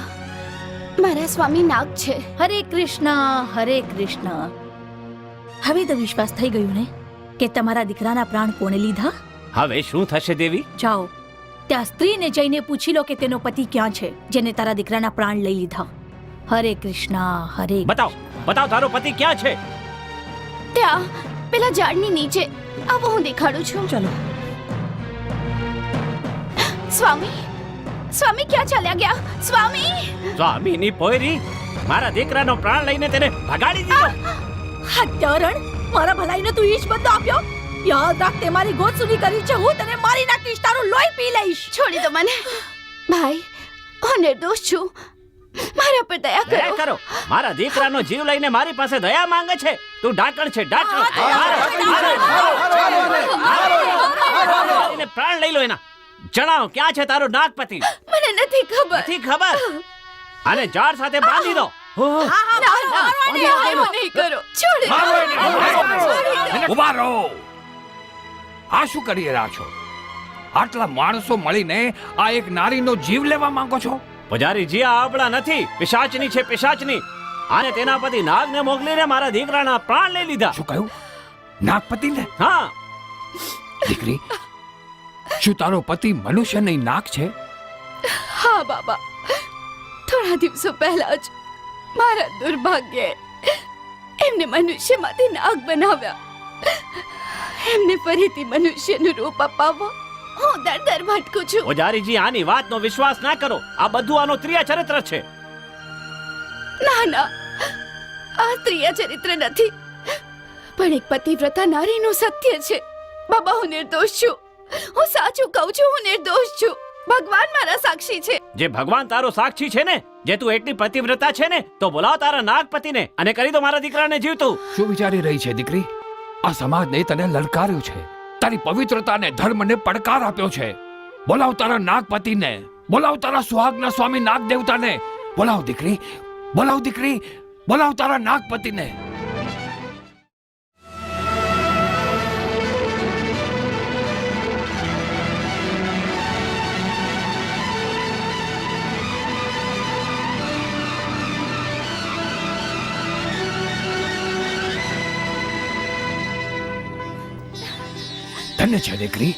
મારા સ્વામી નાગ છે. હરે કૃષ્ણ, હરે કૃષ્ણ. હવે તો વિશ્વાસ થઈ ગયું ને કે તમારા દીકરાના પ્રાણ કોણે લીધા? હવે શું થશે દેવી? જાઓ, ત્યાં સ્ત્રીને જઈને પૂછી લો કે તેનો પતિ ક્યાં છે જેને તારા દીકરાના પ્રાણ લઈ લીધા. હરે કૃષ્ણ, હરે. બતાવ બતાવ, તારો પતિ ક્યાં છે? ત્યાં પેલા ઝાડની નીચે. આવો, હું દેખાડું છું. ચલો. સ્વામી, સ્વામી ક્યાં ચાલ્યા ગયા? સ્વામી! સ્વામીની પોયરી મારા દીકરાનો પ્રાણ લઈને તેને ભગાડી દીધો. હત્યારણ! મારા ભલાઈનો તું ઈજ બદલો આપ્યો. યાદ રાખ, તે મારી ગોદ સુધી કરી છે. હું તને મારી નાખીશ, તારું લોહી પી લઈશ. છોડી દો મને. ભાઈ, હું નિર્દોષ છું. મારા પર દયા દયા કરો. કરો. મારા દીકરાનો જીવ લઈને મારી પાસે દયા માંગે છે. તું ડાકણ છે, ડાકણ. પ્રાણ લઈ લો એના. જણાવ, ક્યાં છે તારો નાગપતિ? મને નથી ખબર. નથી ખબર? આને ઝાડ સાથે બાંધી દો. એવું નહીં કરો. છોડી દો. ઉભા રહો. આ શું કરી રહ્યા છો? આટલા માણસો મળીને આ એક નારીનો જીવ લેવા માંગો છો? પૂજારીજી, આ આપણા નથી, પિશાચની છે, પિશાચની. આને તેના પતિ નાગને મોકલીને મારા દીકરાના પ્રાણ લઈ લીધા. શું કહ્યું? નાગપતિને? હા. દીકરી, શું તારો પતિ મનુષ્ય નહીં નાગ છે? હા બાબા, થોડા દિવસો પહેલા જ મારા દુર્ભાગ્યે એમને મનુષ્યમાંથી નાગ બનાવ્યા. એમને ફરીથી મનુષ્યનું રૂપ અપાવવા હું દર દર ભટકું છું. પૂજારીજી, આની વાતનો વિશ્વાસ ના કરો. આ બધું આનો ત્રિયા ચરિત્ર છે. ના ના, આ ત્રિયા ચરિત્ર નથી, પણ એક પતિવ્રતા નારીનું સત્ય છે. બાબા, હું નિર્દોષ છું. હું સાચું કહું છું, હું નિર્દોષ છું. ભગવાન મારા સાક્ષી છે. જે ભગવાન તારો સાક્ષી છે ને, જે તું એટલી પતિવ્રતા છે ને, તો બોલાવ તારા નાગપતિને અને કરી દો મારા દીકરાને જીવતું. શું વિચારી રહી છે દીકરી? આ સમાજને તને લલકાર્યો છે, તારી પવિત્રતાને, ધર્મને પડકાર આપ્યો છે. બોલાવ તારા નાગપતિને, બોલાવ તારા સુહાગના સ્વામી નાગ દેવતાને. બોલાવ દીકરી, બોલાવ દીકરી, બોલાવ તારા નાગપતિને. ધન્ય છે દીકરી.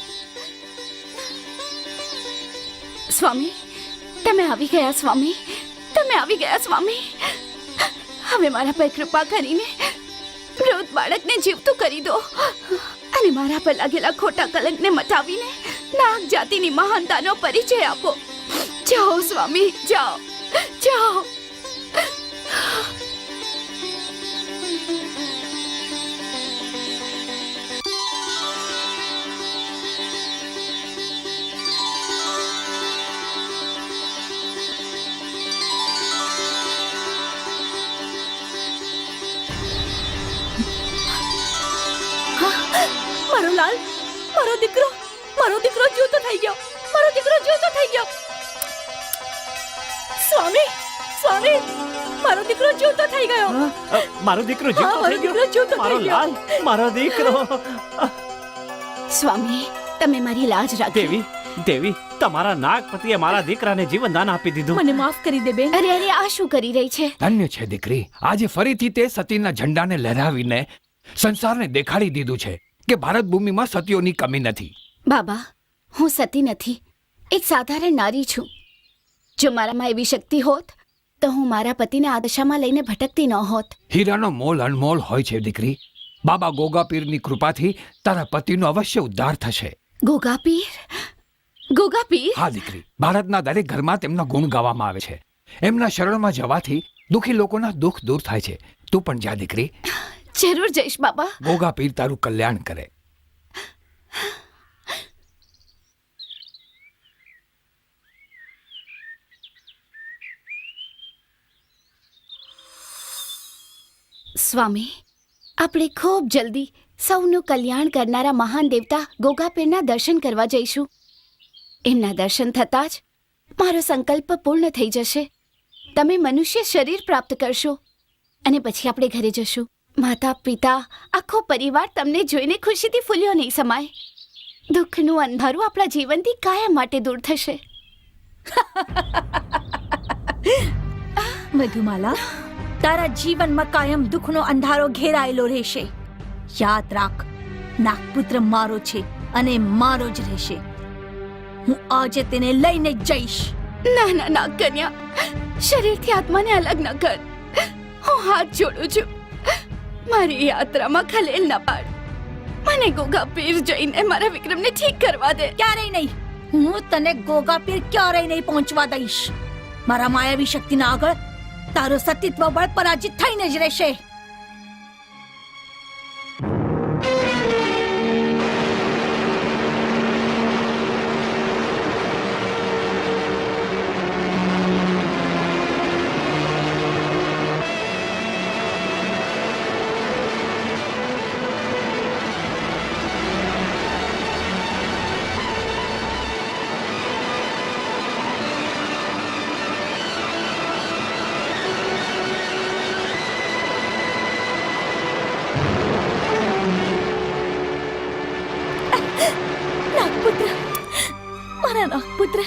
સ્વામી, તમે આવી ગયા. સ્વામી, તમે આવી ગયા. સ્વામી, હવે મારા પર કૃપા કરીને મૃત બાળકને જીવતું કરી દો અને મારા પર લાગેલા ખોટા કલંકને મટાવીને નાગ જાતિની મહાનતાનો પરિચય આપો. જાઓ સ્વામી, જાઓ, જાઓ. મારો લાલ, મારો દીકરો જીવતો થઈ ગયો, મારો દીકરો જીવતો થઈ ગયો. સ્વામી, સ્વામી, મારો દીકરો જીવતો થઈ ગયો. મારો દીકરો જીવતો થઈ ગયો. જીવતો મારો થઈ ગયો. લાલ, મારો દીકરો. સ્વામી, તમે મારી લાજ રાખી. દેવી, દેવી, તમારા નાગપતિએ મારા દીકરાને જીવનદાન આપી દીધું. મને માફ કરી દે બેન. અરે અરે, આ શું કરી રહી છે? ધન્ય છે દીકરી, આજે ફરીથી તે સતીના ઝંડાને લહેરાવીને સંસારને દેખાડી દીધું છે કે ભારત ભૂમિમાં સતીઓની કમી નથી. બાબા, હું સતી નથી, એક સાધારણ નારી છું. જો મારામાં એવી શક્તિ હોત તો હું મારા પતિને આ દશામાં લઈને ભટકતી ન હોત. હીરાનો મોલ અનમોલ હોય છે દીકરી. બાબા ગોગાપીરની કૃપાથી તારા પતિનો અવશ્ય ઉદ્ધાર થશે. ગોગાપીર? ગોગાપીર? હા દીકરી, ભારતના દરેક ઘરમાં તેમના ગુણ ગાવામાં આવે છે. એમના શરણમાં જવાથી દુઃખી લોકોના દુઃખ દૂર થાય છે. તું પણ જા દીકરી. જરૂર જઈશ બાબા. ગોગાપીર તારું કલ્યાણ કરે. સ્વામી, આપણે ખૂબ જલ્દી સૌનું કલ્યાણ કરનારા મહાન દેવતા ગોગાપીરના દર્શન કરવા જઈશું. એમના દર્શન થતાં જ મારો સંકલ્પ પૂર્ણ થઈ જશે. તમે મનુષ્ય શરીર પ્રાપ્ત કરશો અને પછી આપણે ઘરે જશું. માતા પિતા, આખો પરિવાર તમને જોઈને ખુશીથી ફૂલ્યો નહીં સમાય. દુઃખનું અંધારું આપણા જીવનથી કાયમ માટે દૂર થશે. મધુમાલા, તારા જીવનમાં કાયમ દુઃખનો અંધારો ઘેરાયેલો રહેશે. યાદ રાખ, નાગપુત્ર મારો છે અને મારો જ રહેશે. હું આજે તેને લઈને જઈશ. ના ના ના કન્યા, શરીરથી આત્માને અલગ ન કર. હું હાથ જોડું છું, મારી યાત્રામાં ખલેલ ન પાડ. મને ગોગાપીર જઈને મારા વિક્રમને ઠીક કરવા દે. ક્યારેય નહીં. હું તને ગોગાપીર ક્યારેય નહીં પહોંચવા દઈશ. મારા માયાવી શક્તિના આગળ તારો સતીત્વ બળ પરાજિત થઈને જ રહેશે. નાગપુત્ર,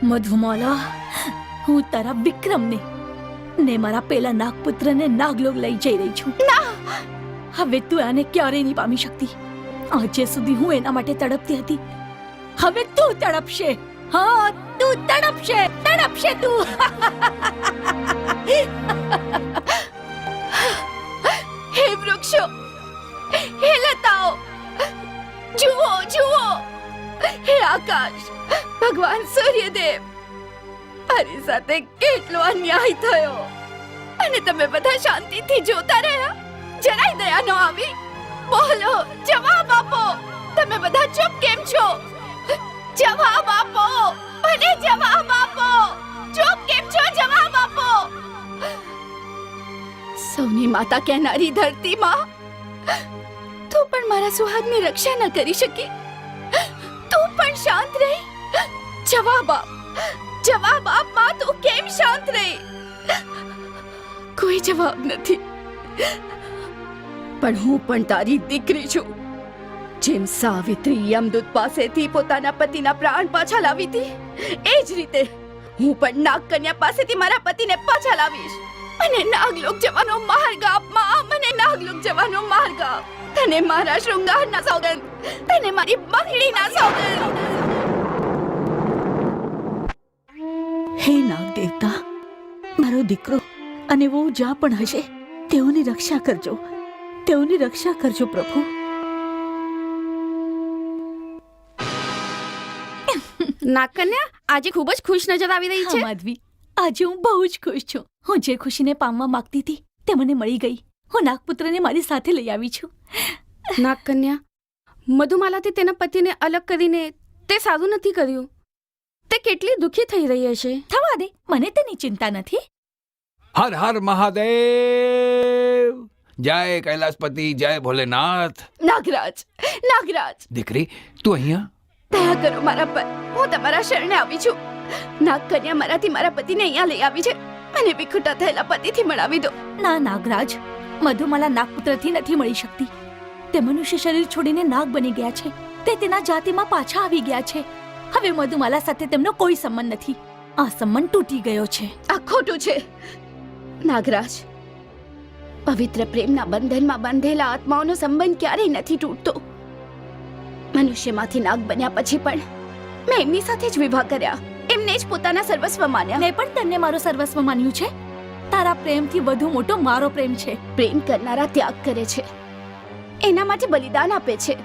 મધુમાલા, હું તારા વિક્રમને ને મારા પેલા નાગપુત્રને નાગલોક લઈ જઈ રહી છું. ના, હવે તું આને ક્યારેય નહીં પામી શકતી. આજે સુધી હું એના માટે તડપતી હતી, હવે તું તડપશે. હા, તું તડપશે, તડપશે તું. હે વૃક્ષો, હે લતાઓ, જુઓ જુઓ, હે આકાશ, ભગવાન સૂર્યદેવ, મારી સાથે કેટલો અન્યાય થયો અને તમે બધા શાંતિથી જોતા રહ્યા. જરાય દયા ન આવી. બોલો, જવાબ આપો. તમે બધા ચૂપ કેમ છો? જવાબ આપો, મને જવાબ આપો. ચૂપ કેમ છો? જવાબ આપો. સૌની માતા કહેનારી ધરતી માં તું પણ મારા સુહાગની રક્ષા ન કરી શકી. તું પણ શાંત રહી. જવાબ આપ, જવાબ આપ માં, તું કેમ શાંત રહી? કોઈ જવાબ નથી. પણ હું પણ તારી દીકરી છું. જેમ સાવિત્રી યમદૂત પાસેથી પોતાના પતિના પ્રાણ પાછા લાવી હતી, એ જ રીતે હું પણ નાગકન્યા પાસેથી મારા પતિને પાછા લાવીશ. મને નાગલોક જવાનો માર્ગ આપ માં, મને નાગલોક જવાનો માર્ગ આપ. તને મારા શૃંગારના સોગંદ, તને મારી બંગડીના સોગંદ. હે નાગ દેવતા, મારો દીકરો અને वो જ્યાં પણ હશે તેઓની રક્ષા કરજો, તેઓની રક્ષા કરજો પ્રભુ. નાગકન્યા આજે ખૂબ જ ખુશ નજર આવી રહી છે. માધવી, આજે હું બહુ જ ખુશ છું. હું જે ખુશીને પામવા માંગતી હતી તે મને મળી ગઈ. હું નાગપુત્રને મારી સાથે લઈ આવી છું. નાગકન્યા, મધુમાલાથી તેના પતિને અલગ કરીને તે સારું નથી કર્યું. તે કેટલી દુઃખી થઈ રહી હશે. થવા દે, મને તેની ચિંતા નથી. હર હર મહાદેવ. જય કૈલાસપતિ, જય ભોલેનાથ. નાગરાજ, નાગરાજ, દીકરી, તું અહીંયા? દયા કરો મારા પર. હું તમારા શરણે આવી છું. નાગ કન્યા મારાથી મારા પતિને અહીંયા લઈ આવી છે. મને વિખૂટા થયેલા પતિથી મળાવી દો. ના નાગરાજ, મધુમાલા નાગપુત્રથી નથી મળી શકતી. તે મનુષ્ય શરીર છોડીને નાગ બની ગયા છે. તે તેના જાતિમાં પાછા આવી ગયા છે. હવે મધુમાલા સાથે તેમનો કોઈ સંબંધ નથી. આ સંબંધ તૂટી ગયો છે. આ ખોટું છે નાગરાજ. પવિત્ર પ્રેમના બંધનમાં બાંધેલા આત્માઓનો સંબંધ ક્યારેય નથી તૂટતો. મનુષ્યમાંથી નાગ બન્યા પછી પણ મેં એમની સાથે જ વિવાહ કર્યા. એમને જ પોતાના સર્વસ્વ માન્યા. મેં પણ તને મારો સર્વસ્વ માન્યું છે. તારા પ્રેમથી વધુ મોટો મારો પ્રેમ છે. પ્રેમ કરનારા ત્યાગ કરે છે, એના માટે બલિદાન આપે છે.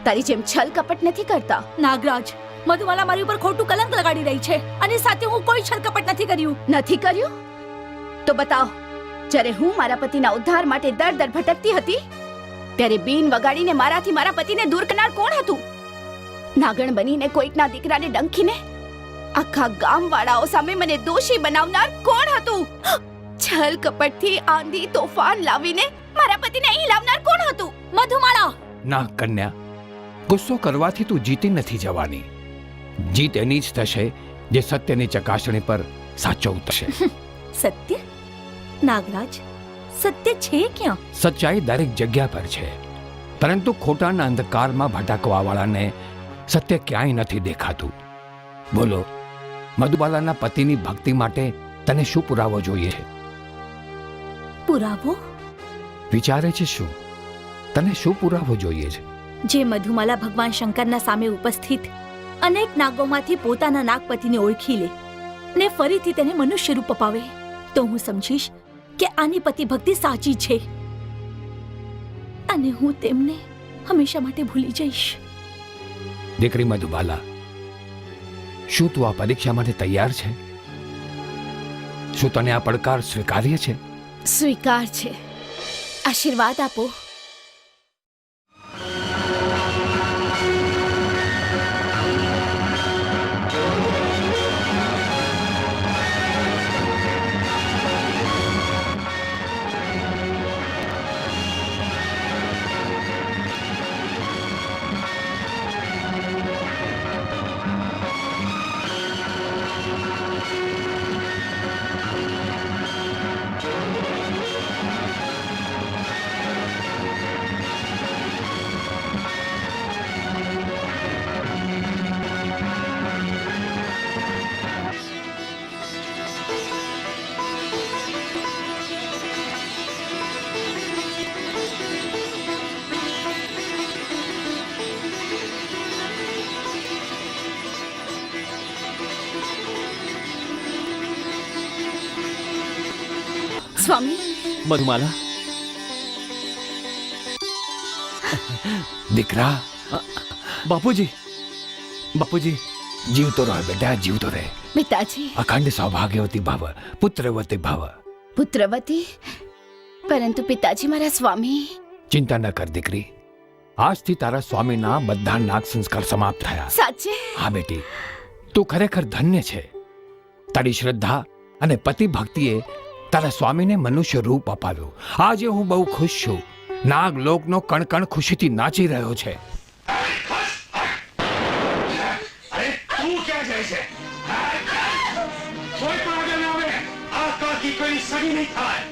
તારી જેમ છલ કપટ નથી કરતા. નાગરાજ, મધુમાલા મારી ઉપર ખોટું કલંક લગાડી રહી છે અને સાથે હું કોઈ છલકપટ નથી કર્યું. નથી કર્યું? તો બતાવ. જ્યારે હું મારા પતિના ઉદ્ધાર માટે દર દર ભટકતી હતી ત્યારે બીન વગાડીને મારાથી મારા પતિને દૂર કરનાર કોણ હતું? નાગણ બનીને કોઈકના દીકરાને ડંખીને આખા ગામવાળાઓ સામે મને દોષી બનાવનાર કોણ હતું? છલ કપટથી આંધી તોફાન લાવીને મારા પતિને અહીં લાવનાર કોણ હતું? મધુમાલા! ના કન્યા, ગુસ્સો કરવાથી તું જીતી નથી જવાની. જીત એની જ થશે જે સત્યની ચકાસણી પર સાચો ઉતરશે. સત્ય? નાગરાજ, સત્ય છે ક્યાં? સચ્ચાઈ દરેક જગ્યા પર છે, પરંતુ ખોટાના અંધકારમાં ભટકવા વાળાને સત્ય ક્યાંય નથી દેખાતું. બોલો, મધુબાલાના પતિની ભક્તિ માટે તને શું પુરાવો જોઈએ છે? પુરાવો? વિચારે છે શું? તને શું પુરાવો જોઈએ છે? જે મધુમાલા ભગવાન શંકરના સામે ઉપસ્થિત અનેક નાગોમાંથી પોતાના નાગપતિને ઓળખી લે ને ફરીથી તેને મનુષ્ય રૂપ અપાવે, તો હું સમજીશ કે આની પતિ ભક્તિ સાચી છે અને હું તેમને હંમેશા માટે ભૂલી જઈશ. દીકરી મધુબાલા, શું તું આ પરીક્ષા માટે તૈયાર છે? શું તને આ પડકાર સ્વીકાર્ય છે? સ્વીકાર છે. આશીર્વાદ આપો. સ્વામી. મધુમાલા, દીકરા. બાપુજી, બાપુજી. જીવતો રહે બેટા, જીવતો રહે. પિતાજી. અખંડ સૌભાગ્યવતી ભવ, પુત્રવતી ભવ. પુત્રવતી? પરંતુ પિતાજી, મારા સ્વામી. ચિંતા ન કર દીકરી, આજથી તારા સ્વામીના બધા નાગ સંસ્કાર સમાપ્ત થયા. સાચે? હા બેટી, તું ખરેખર ધન્ય છે. તારી શ્રદ્ધા અને પતિ ભક્તિએ તારા સ્વામીને મનુષ્ય રૂપ અપાવ્યું. આજે હું બહુ ખુશ છું. નાગ લોકનો કણ કણ ખુશીથી નાચી રહ્યો છે. અરે તું ક્યાં જાય છે? કોઈ પણ આગળ ના આવે. આ કાકી કોઈ સહી નહીં થાય.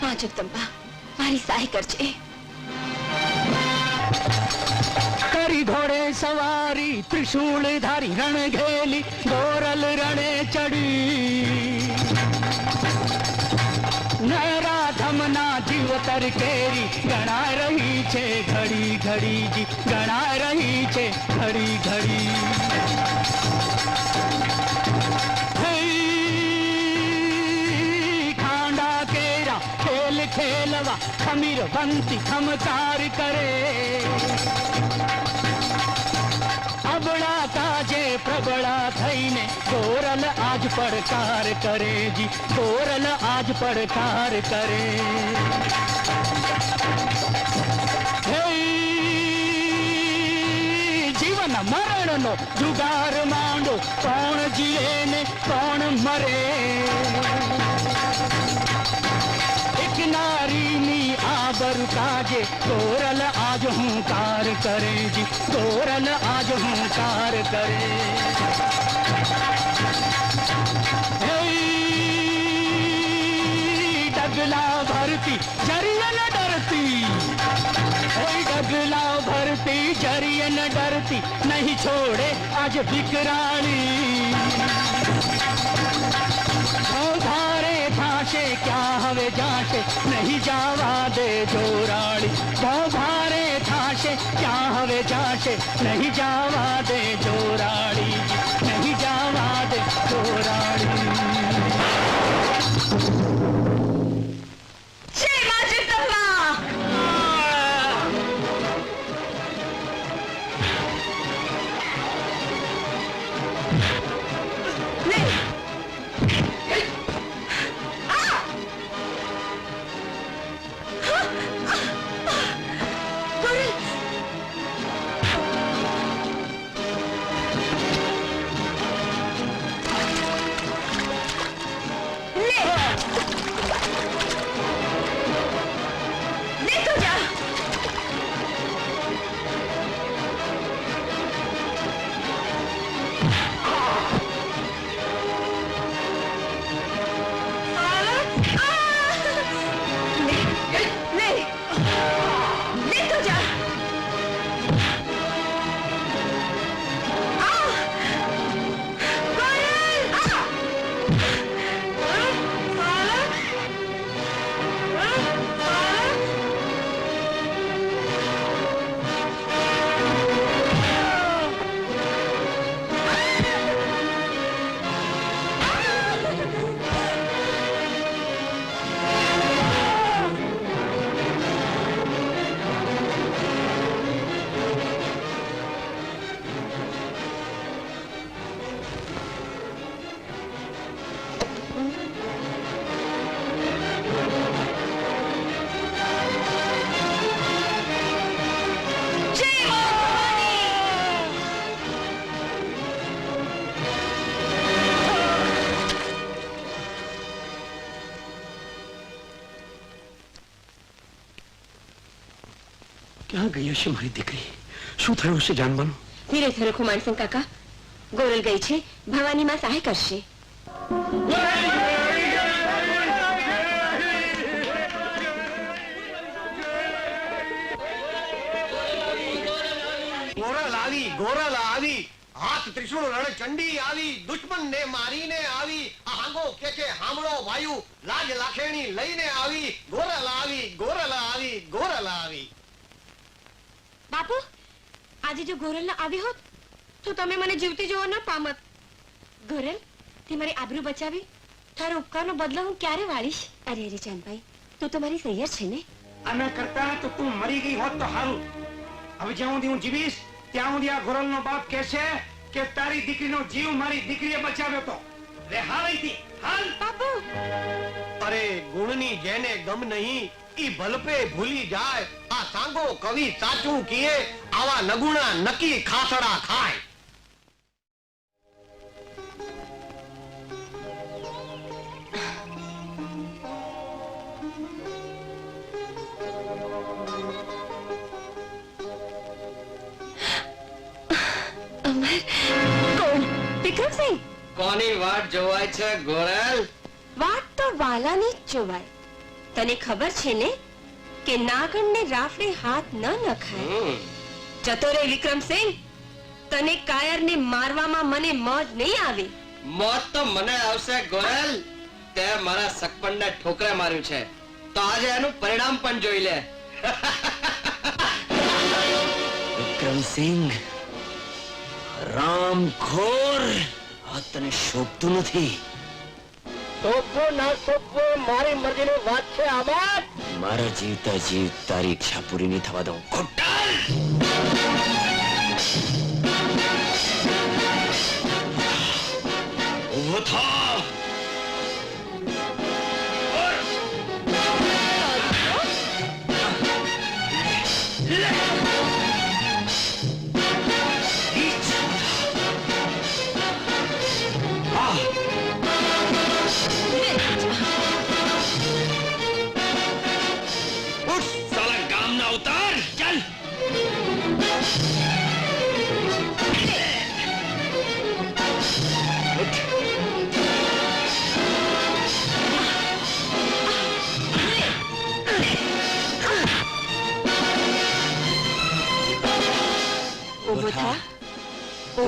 હા જગદંબા, મારી સહાય કરજે. કરી ઘોડે સવારી, ત્રિશૂળ ધારી રણ ઘેલી, ગોરલ રણે ચડી. નરાધમના જીવતર કેરી ગણા રહી છે ઘડી ઘડી જી, ગણા રહી છે ઘડી ઘડી. ખાંડા કેરા ખેલ ખેલવા, ખમીર બંતી ખમકાર કરે. અબળા તાજે પ્રબળા થઈને ગોરલ આજ પડકાર કરે જી, ગોરલ આજ પડકાર કરે. જીવન મરણનો જુગાર માંડો, કોણ જીવે ને કોણ મરે. એક નારીની આબરૂ કાજે ગોરલ આજ હુંકાર કરે જી, ગોરલ આજ હુંકાર કરે. डगला भरती जरिए न डरती, डगला भरती जरिए न डरती, नहीं छोड़े आज विकराली. धारे थाशे क्या हवे जाशे, नहीं जावा दे जोराड़ी. धारे थाशे क्या हवे जाशे, नहीं जावा दे जोराड़ी, नहीं जावा दे जोराड़ी. ક્યાં ગઈ હશે મારી દીકરી? શું થયું હશે જાનવાનું? ધીરે ધીરે ખુમાણસિંહ કાકા, ગોરલ ગઈ છે, ભવાની માં સહાય કરશે. ગોરલ આવી, ગોરલ આવી, હાથ ત્રિશુળ રણ ચંડી આવી, દુશ્મન ને મારીને આવી, હાંગો કે હામળો વાયુ લાજ લાખેણી લઈને આવી, ગોરલ આવી, ગોરલ આવી, ગોરલ આવી. બાપુ, આજે જો ગોરલ ના આવી હોત તો તમે મને જીવતી જોવા ન પામત. ગોરલ, તે મારી આબરૂ બચાવી, તારો ઉપકારનો બદલો હું ક્યારે વાળીશ? અરે અરે ચાંદભાઈ, તું તો મારી સૈયર છે ને. આના કરતા તો તું મરી ગઈ હોત તો સારું. હવે જ્યાં સુધી હું જીવીશ ત્યાં સુધી આ ગોરલનો બાપ કહેશે કે તારી દીકરીનો જીવ મારી દીકરીએ બચાવ્યો તો. રે હાલ અહીંથી, હાલ. બાપુ, અરે ગુણની જેને ગમ નહીં ઈ ભલપે ભૂલી જાય. આ સાંગો કવિ સાચું કીએ, આવા નગુણા નકી ખાસડા ખાય. વિક્રમસિંહ, કોની વાટ જોવાય છે ગોરલ? વાત તો વાલાની જ જોવાય. તને ખબર છે ને કે નાગણને રાફડે હાથ ન નખાય. જતો રે વિક્રમસિંહ, તને કાયરને મારવામાં મને મોજ નહીં આવે. મોત તો મને આવશે ગોરલ. તે મારા સકપણને ઠોકરે માર્યું છે તો આજે એનું પરિણામ પણ જોઈ લે. વિક્રમસિંહ, રામખોર, આ તને શોભતું નથી. સોપવો ના સોપવો મારી મરજીની વાત છે. આબાદ મારા જીવતા જીવ તારી ઈચ્છા પૂરી નહીં થવા દઉં. ખોટાલ! ઉભો થા.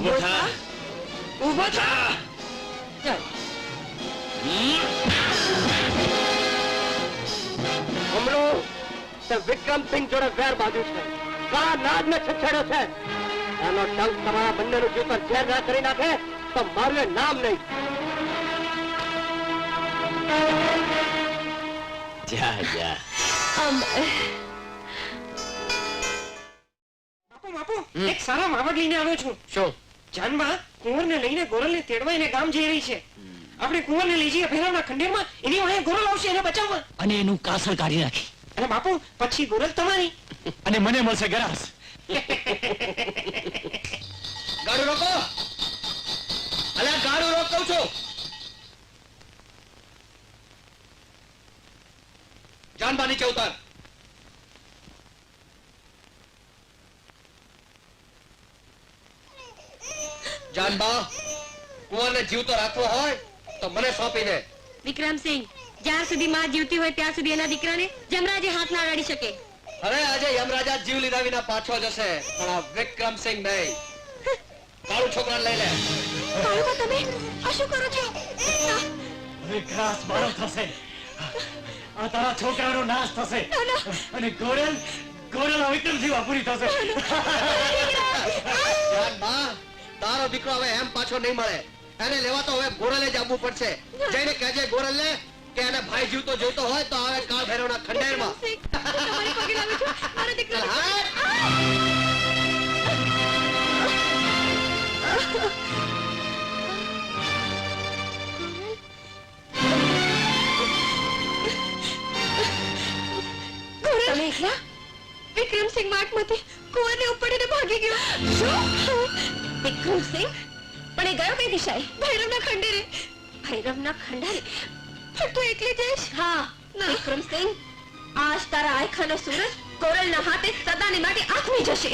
ઊભો થા ઊભો થા હમણો તે વિક્રમસિંહ જોડે વેર બાંધ્યું છે કાળા નાગ ને છછેડ્યો છે એનો ડંક તમારા બંનેનું જીવન ઝેર ના કરી નાખે તો મારું એ નામ નહીં. જા જા બાપુ એક સારા માવડ લઈને આવ્યો છું. શું જાનબા કુંવરને લઈને ગોરલને તેડવા એને ગામ જઈ રહી છે. આપણે કુંવરને લઈ જઈએ ભૈરવના ખંડેરમાં, એની વાળે ગોરલ આવશે એને બચાવવા. અને એનું કાસળ કાઢી નાખી અને બાપુ પછી ગોરલ તમારી અને મને મળશે ગરાસ. ગાડું રોકો અલ્યા ગાડું રોક કહું છું. જાનબા નીચે ઉતાર. જાનબા કુંવરને જીવતો રાખવો હોય તો મને સોંપી દે. વિક્રમસિંહ, જ્યાં સુધી માં જીવતી હોય ત્યાં સુધી એના દીકરાને જમરાજે હાથ ના અડાડી શકે. અરે આજે યમરાજા જીવ લીધા વિના પાછો જશે, પણ આ વિક્રમસિંહ નહીં. કાળુ છોકરાને લઈ લે. કાળુબા, તમે આ શું કરો છો? વિકાસ મારો થશે, આ તારા છોકરાનો નાશ થશે અને ગોરલ વિક્રમસિંહ પૂરી થશે. જાનબા તારો દીકરો હવે એમ પાછો નહીં મળે. એને લેવા તો હવે ગોરલે જ આવવું પડશે. જઈને કહેજે ગોરલને કે એને ભાઈ જીવતો જોઈતો હોય તો આવે કાળ ભૈરવના ખંડેરમાં. ચાલ, હાટ. તમે એકલા? વિક્રમસિંહ માટમાંથી કુંવરને ઉપાડીને ભાગી ગયો. શું? વિક્રમસિંહ? પણ એ ગયો કઈ દિશાએ? ભૈરવના ખંડેરે. ભૈરવના ખંડેરે? પણ તું એકલી જઈશ? હા. વિક્રમસિંહ, આજ તારા આયખાનો સૂરજ કોરલના હાથે સદાને માટે આથમી જશે.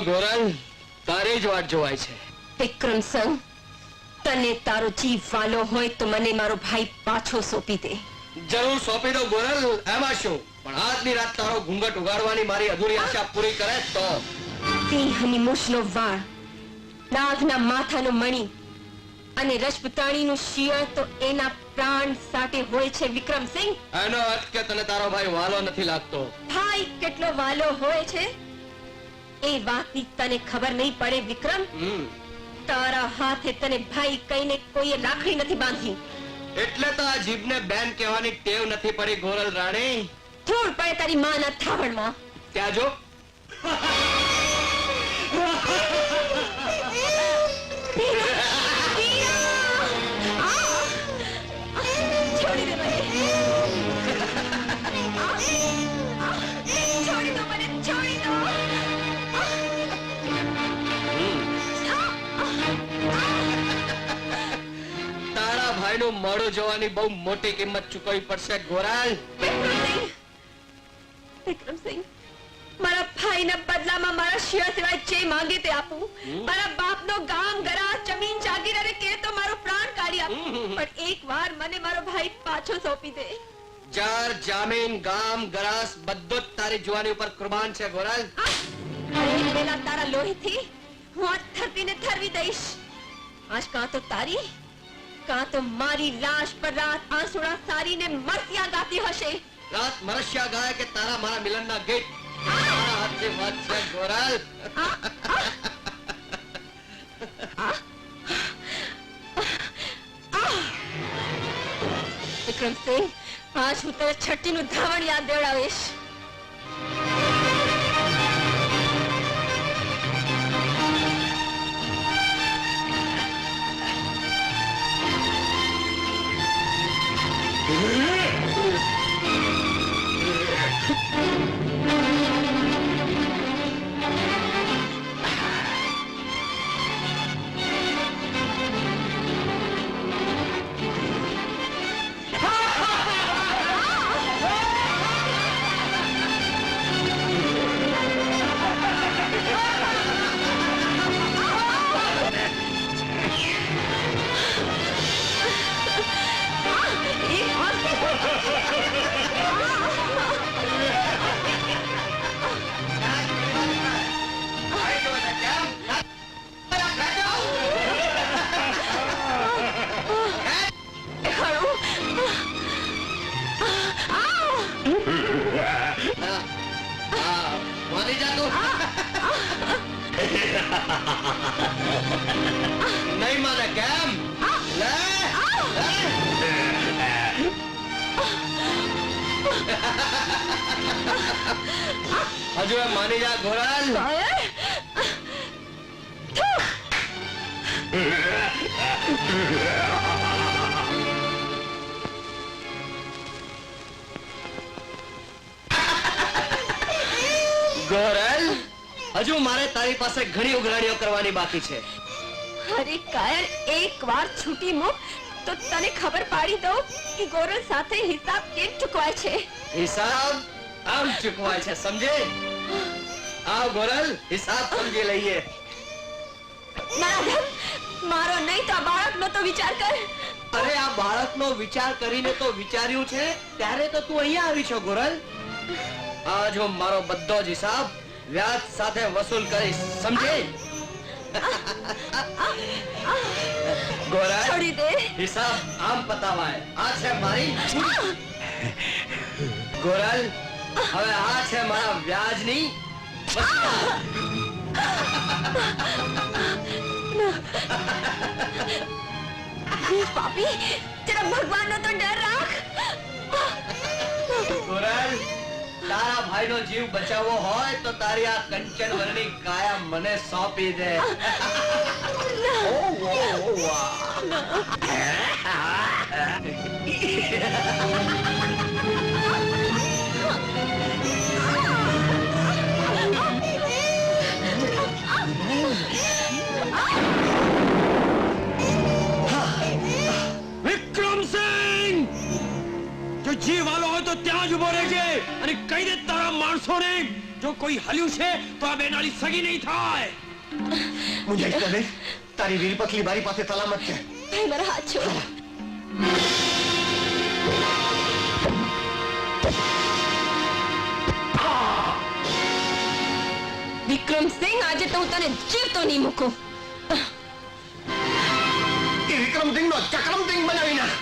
ગોરલ તારી જ વાટ જોવાય છે. વિક્રમસિંહ, તને તારો જીવ વાલો હોય તો મને મારો ભાઈ પાછો સોંપી દે. જરૂર સોંપી દો ગોરલ, એમાં શું. પણ આજની રાત તારો ઘૂંઘટ ઉગાડવાની મારી અધૂરી આશા પૂરી કરે તો. સિંહની મૂછનો વાળ, નાગના માથાનો મણી અને રજપૂતાણીનું શિયળ તો એના પ્રાણ સાથે હોય છે. વિક્રમસિંહ, એનો અર્થ કે તને તારો ભાઈ વાલો નથી લાગતો. ભાઈ કેટલો વાલો હોય છે એ વાતની તને ખબર નહીં પડે. વિક્રમ, તારા હાથે તને ભાઈ કહીને કોઈએ રાખડી નથી બાંધી. એટલે તો આ જીભને બેન કહેવાની ટેવ નથી પડી ગોરલ રાણી. ધૂળ પડે તારી માના થાવણમાં. ત્યાં જો છોડી દે મને. છોડી દો મને, છોડી દો. તારું મોઢું જોવાની બહુ મોટી કિંમત ચૂકવવી પડશે ગોરાલ. વિક્રમસિંહ, મારા ભાઈના બદલામાં મારા શિયા સિવાય જે માંગે તે આપું. મારા બાપનો ગામ ગરા જમીન જાગીર અને કે તો મારો પ્રાણ કાઢી આપું, પણ એકવાર મને મારો ભાઈ પાછો સોંપી દે. જાર જામીન ગામ ગરાસ બધું જ તારી જુવાની ઉપર કુરબાન છે ગોરાલ. પેલા તારા લોહીથી હું આ ધરતીને ઠરવી દઈશ. આજ કાં તો તારી કાં તો મારી લાશ પર રાત આંસુડા સારીને મરસિયા ગાતી હશે. રાત મરસ્યા ગાય કે તારા મારા મિલનના ગીત મારા હાથથી વાજશે ગોરાલ. વિક્રમસિંહ, આજ હું તને છઠ્ઠીનું ધાવણ યાદ દેવડાવીશ. મારી જા તું. નહીં માને કેમ? લે હજુ એ માની જા ગોરાલ. ગોરલ, હજુ મારે તારી પાસે ઘણી ઉઘરાણીઓ કરવાની બાકી છે. અરે કાયર, એકવાર છૂટી મૂક તો તને ખબર પાડી દઉં કે ગોરલ સાથે હિસાબ કેમ ચૂકવાય છે. હિસાબ આમ ચૂકવાય છે, સમજે? આવ ગોરલ, હિસાબ સમજી લઈએ. મારો નહીં તો આ બાળકનો તો વિચાર કર. અરે આ બાળકનો વિચાર કરીને તો વિચાર્યું છે ત્યારે તો તું અહીંયા આવી છો ગોરલ. આજ હું મારો બધો જ હિસાબ વ્યાજ સાથે વસૂલ કરીશ, સમજે? ગોરલ, છોડી દે. હિસાબ આમ પતાવાય. આ છે મારી ગોરલ, હવે આ છે મારા વ્યાજની પાપી, જરા ભગવાનનો તો ડર રાખ. ગોરલ, તારા ભાઈનો જીવ બચાવવો હોય તો તારી આ કંચન વરની કાયા મને સોંપી દે. વિક્રમસિંહ, જો જીવ વાલો હોય તો ત્યાં જ ઉભો રહેજે અને કહી દે તારા માણસોને જો કોઈ હલ્યું છે તો આ બેનાળી સગી નહીં થાય. મુંજાઈ તને તારી વીર પતલી મારી પાસે સલામત છે. ભાઈ, મારા હાથ છોડ. વિક્રમસિંહ, આજે તો હું તને જીવતો નહીં મૂકું. એ વિક્રમસિંહનો ચક્રમસિંહ બનાવી નાખ.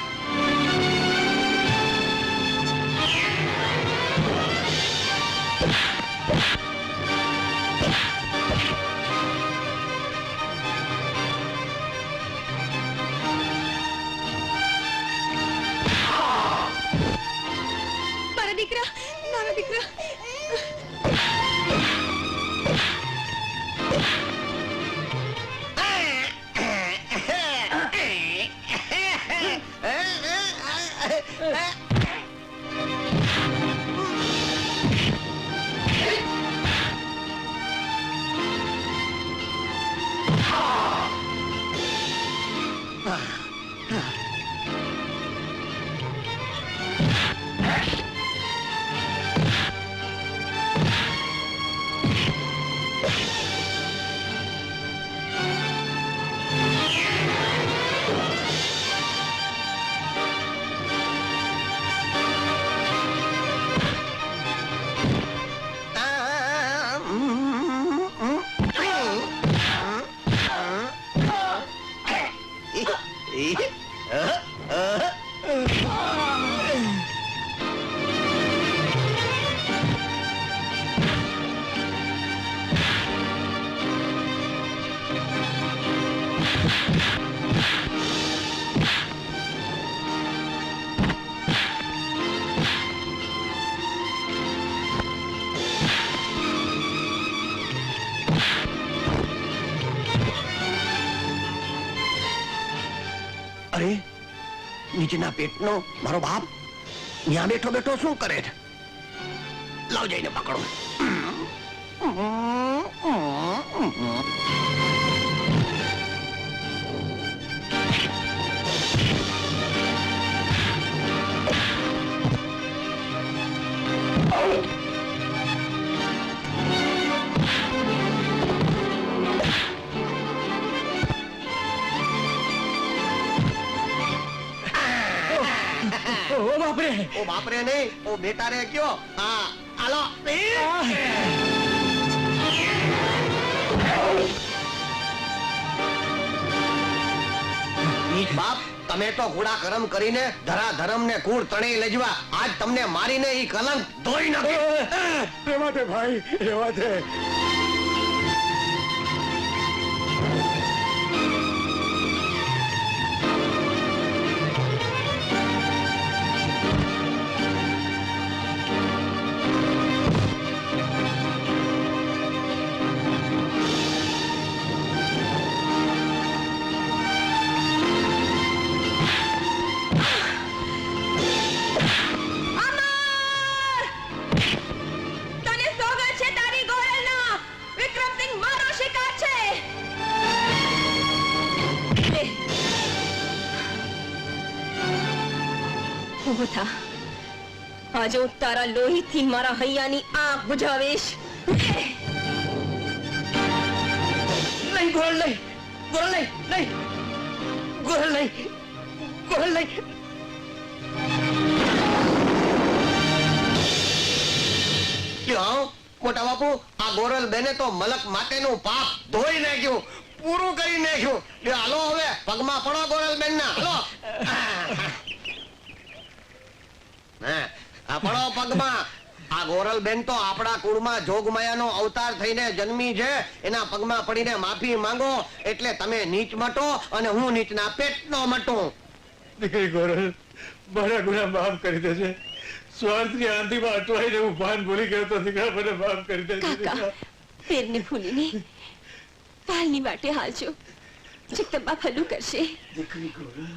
મારા દીકરા, મારા દીકરા. અરે નીચેના પેટનો મારો બાપ ત્યાં બેઠો બેઠો શું કરે છે? લાવ જઈને પકડો. ઓ બાપરે નહીં, ઓ બેટા રે કયો. હા હાલો. બાપ તમે તો કુડા કરમ કરીને ધરા ધરમ ને કુળ તણી લેજવા. આજ તમને મારીને ઈ કલંક ધોઈ નાખે. રેવા દે ભાઈ, રેવા દે. ઉભો થા. આજે હું તારા લોહીથી મારા હૈયાની આંખ બુઝાવીશ. નહીં ગોરલ, નહીં ગોરલ, નહીં નહીં ગોરલ, નહીં ગોરલ, નહીં. ક્યાં મોટા બાપુ, આ ગોરલ બેને તો મલક માટેનું પાપ ધોઈ નાખ્યું, પૂરું કરી નાખ્યું. હાલો હવે પગમાં પડો ગોરલ બેન ના. હાલો આ પડો પગમાં. આ ગોરલ બેન તો આપણા કુળમાં જોગમાયાનો અવતાર થઈને જન્મી છે. એના પગમાં પડીને માફી માંગો એટલે તમે નીચ મટો અને હું નીચના પેટનો મટું. દીકરી ગોરલ, મારા ગુના માફ કરી દેજે. સ્વાર્થની આંધીમાં અટવાઈને હું ભાન ભૂલી ગયો તો દીકરા, મને માફ કરી દેજે. કાકા, પેરને ભૂલીને પાલની વાટે હાલજો. જગદંબા ભલું કરશે. દીકરી ગોરલ,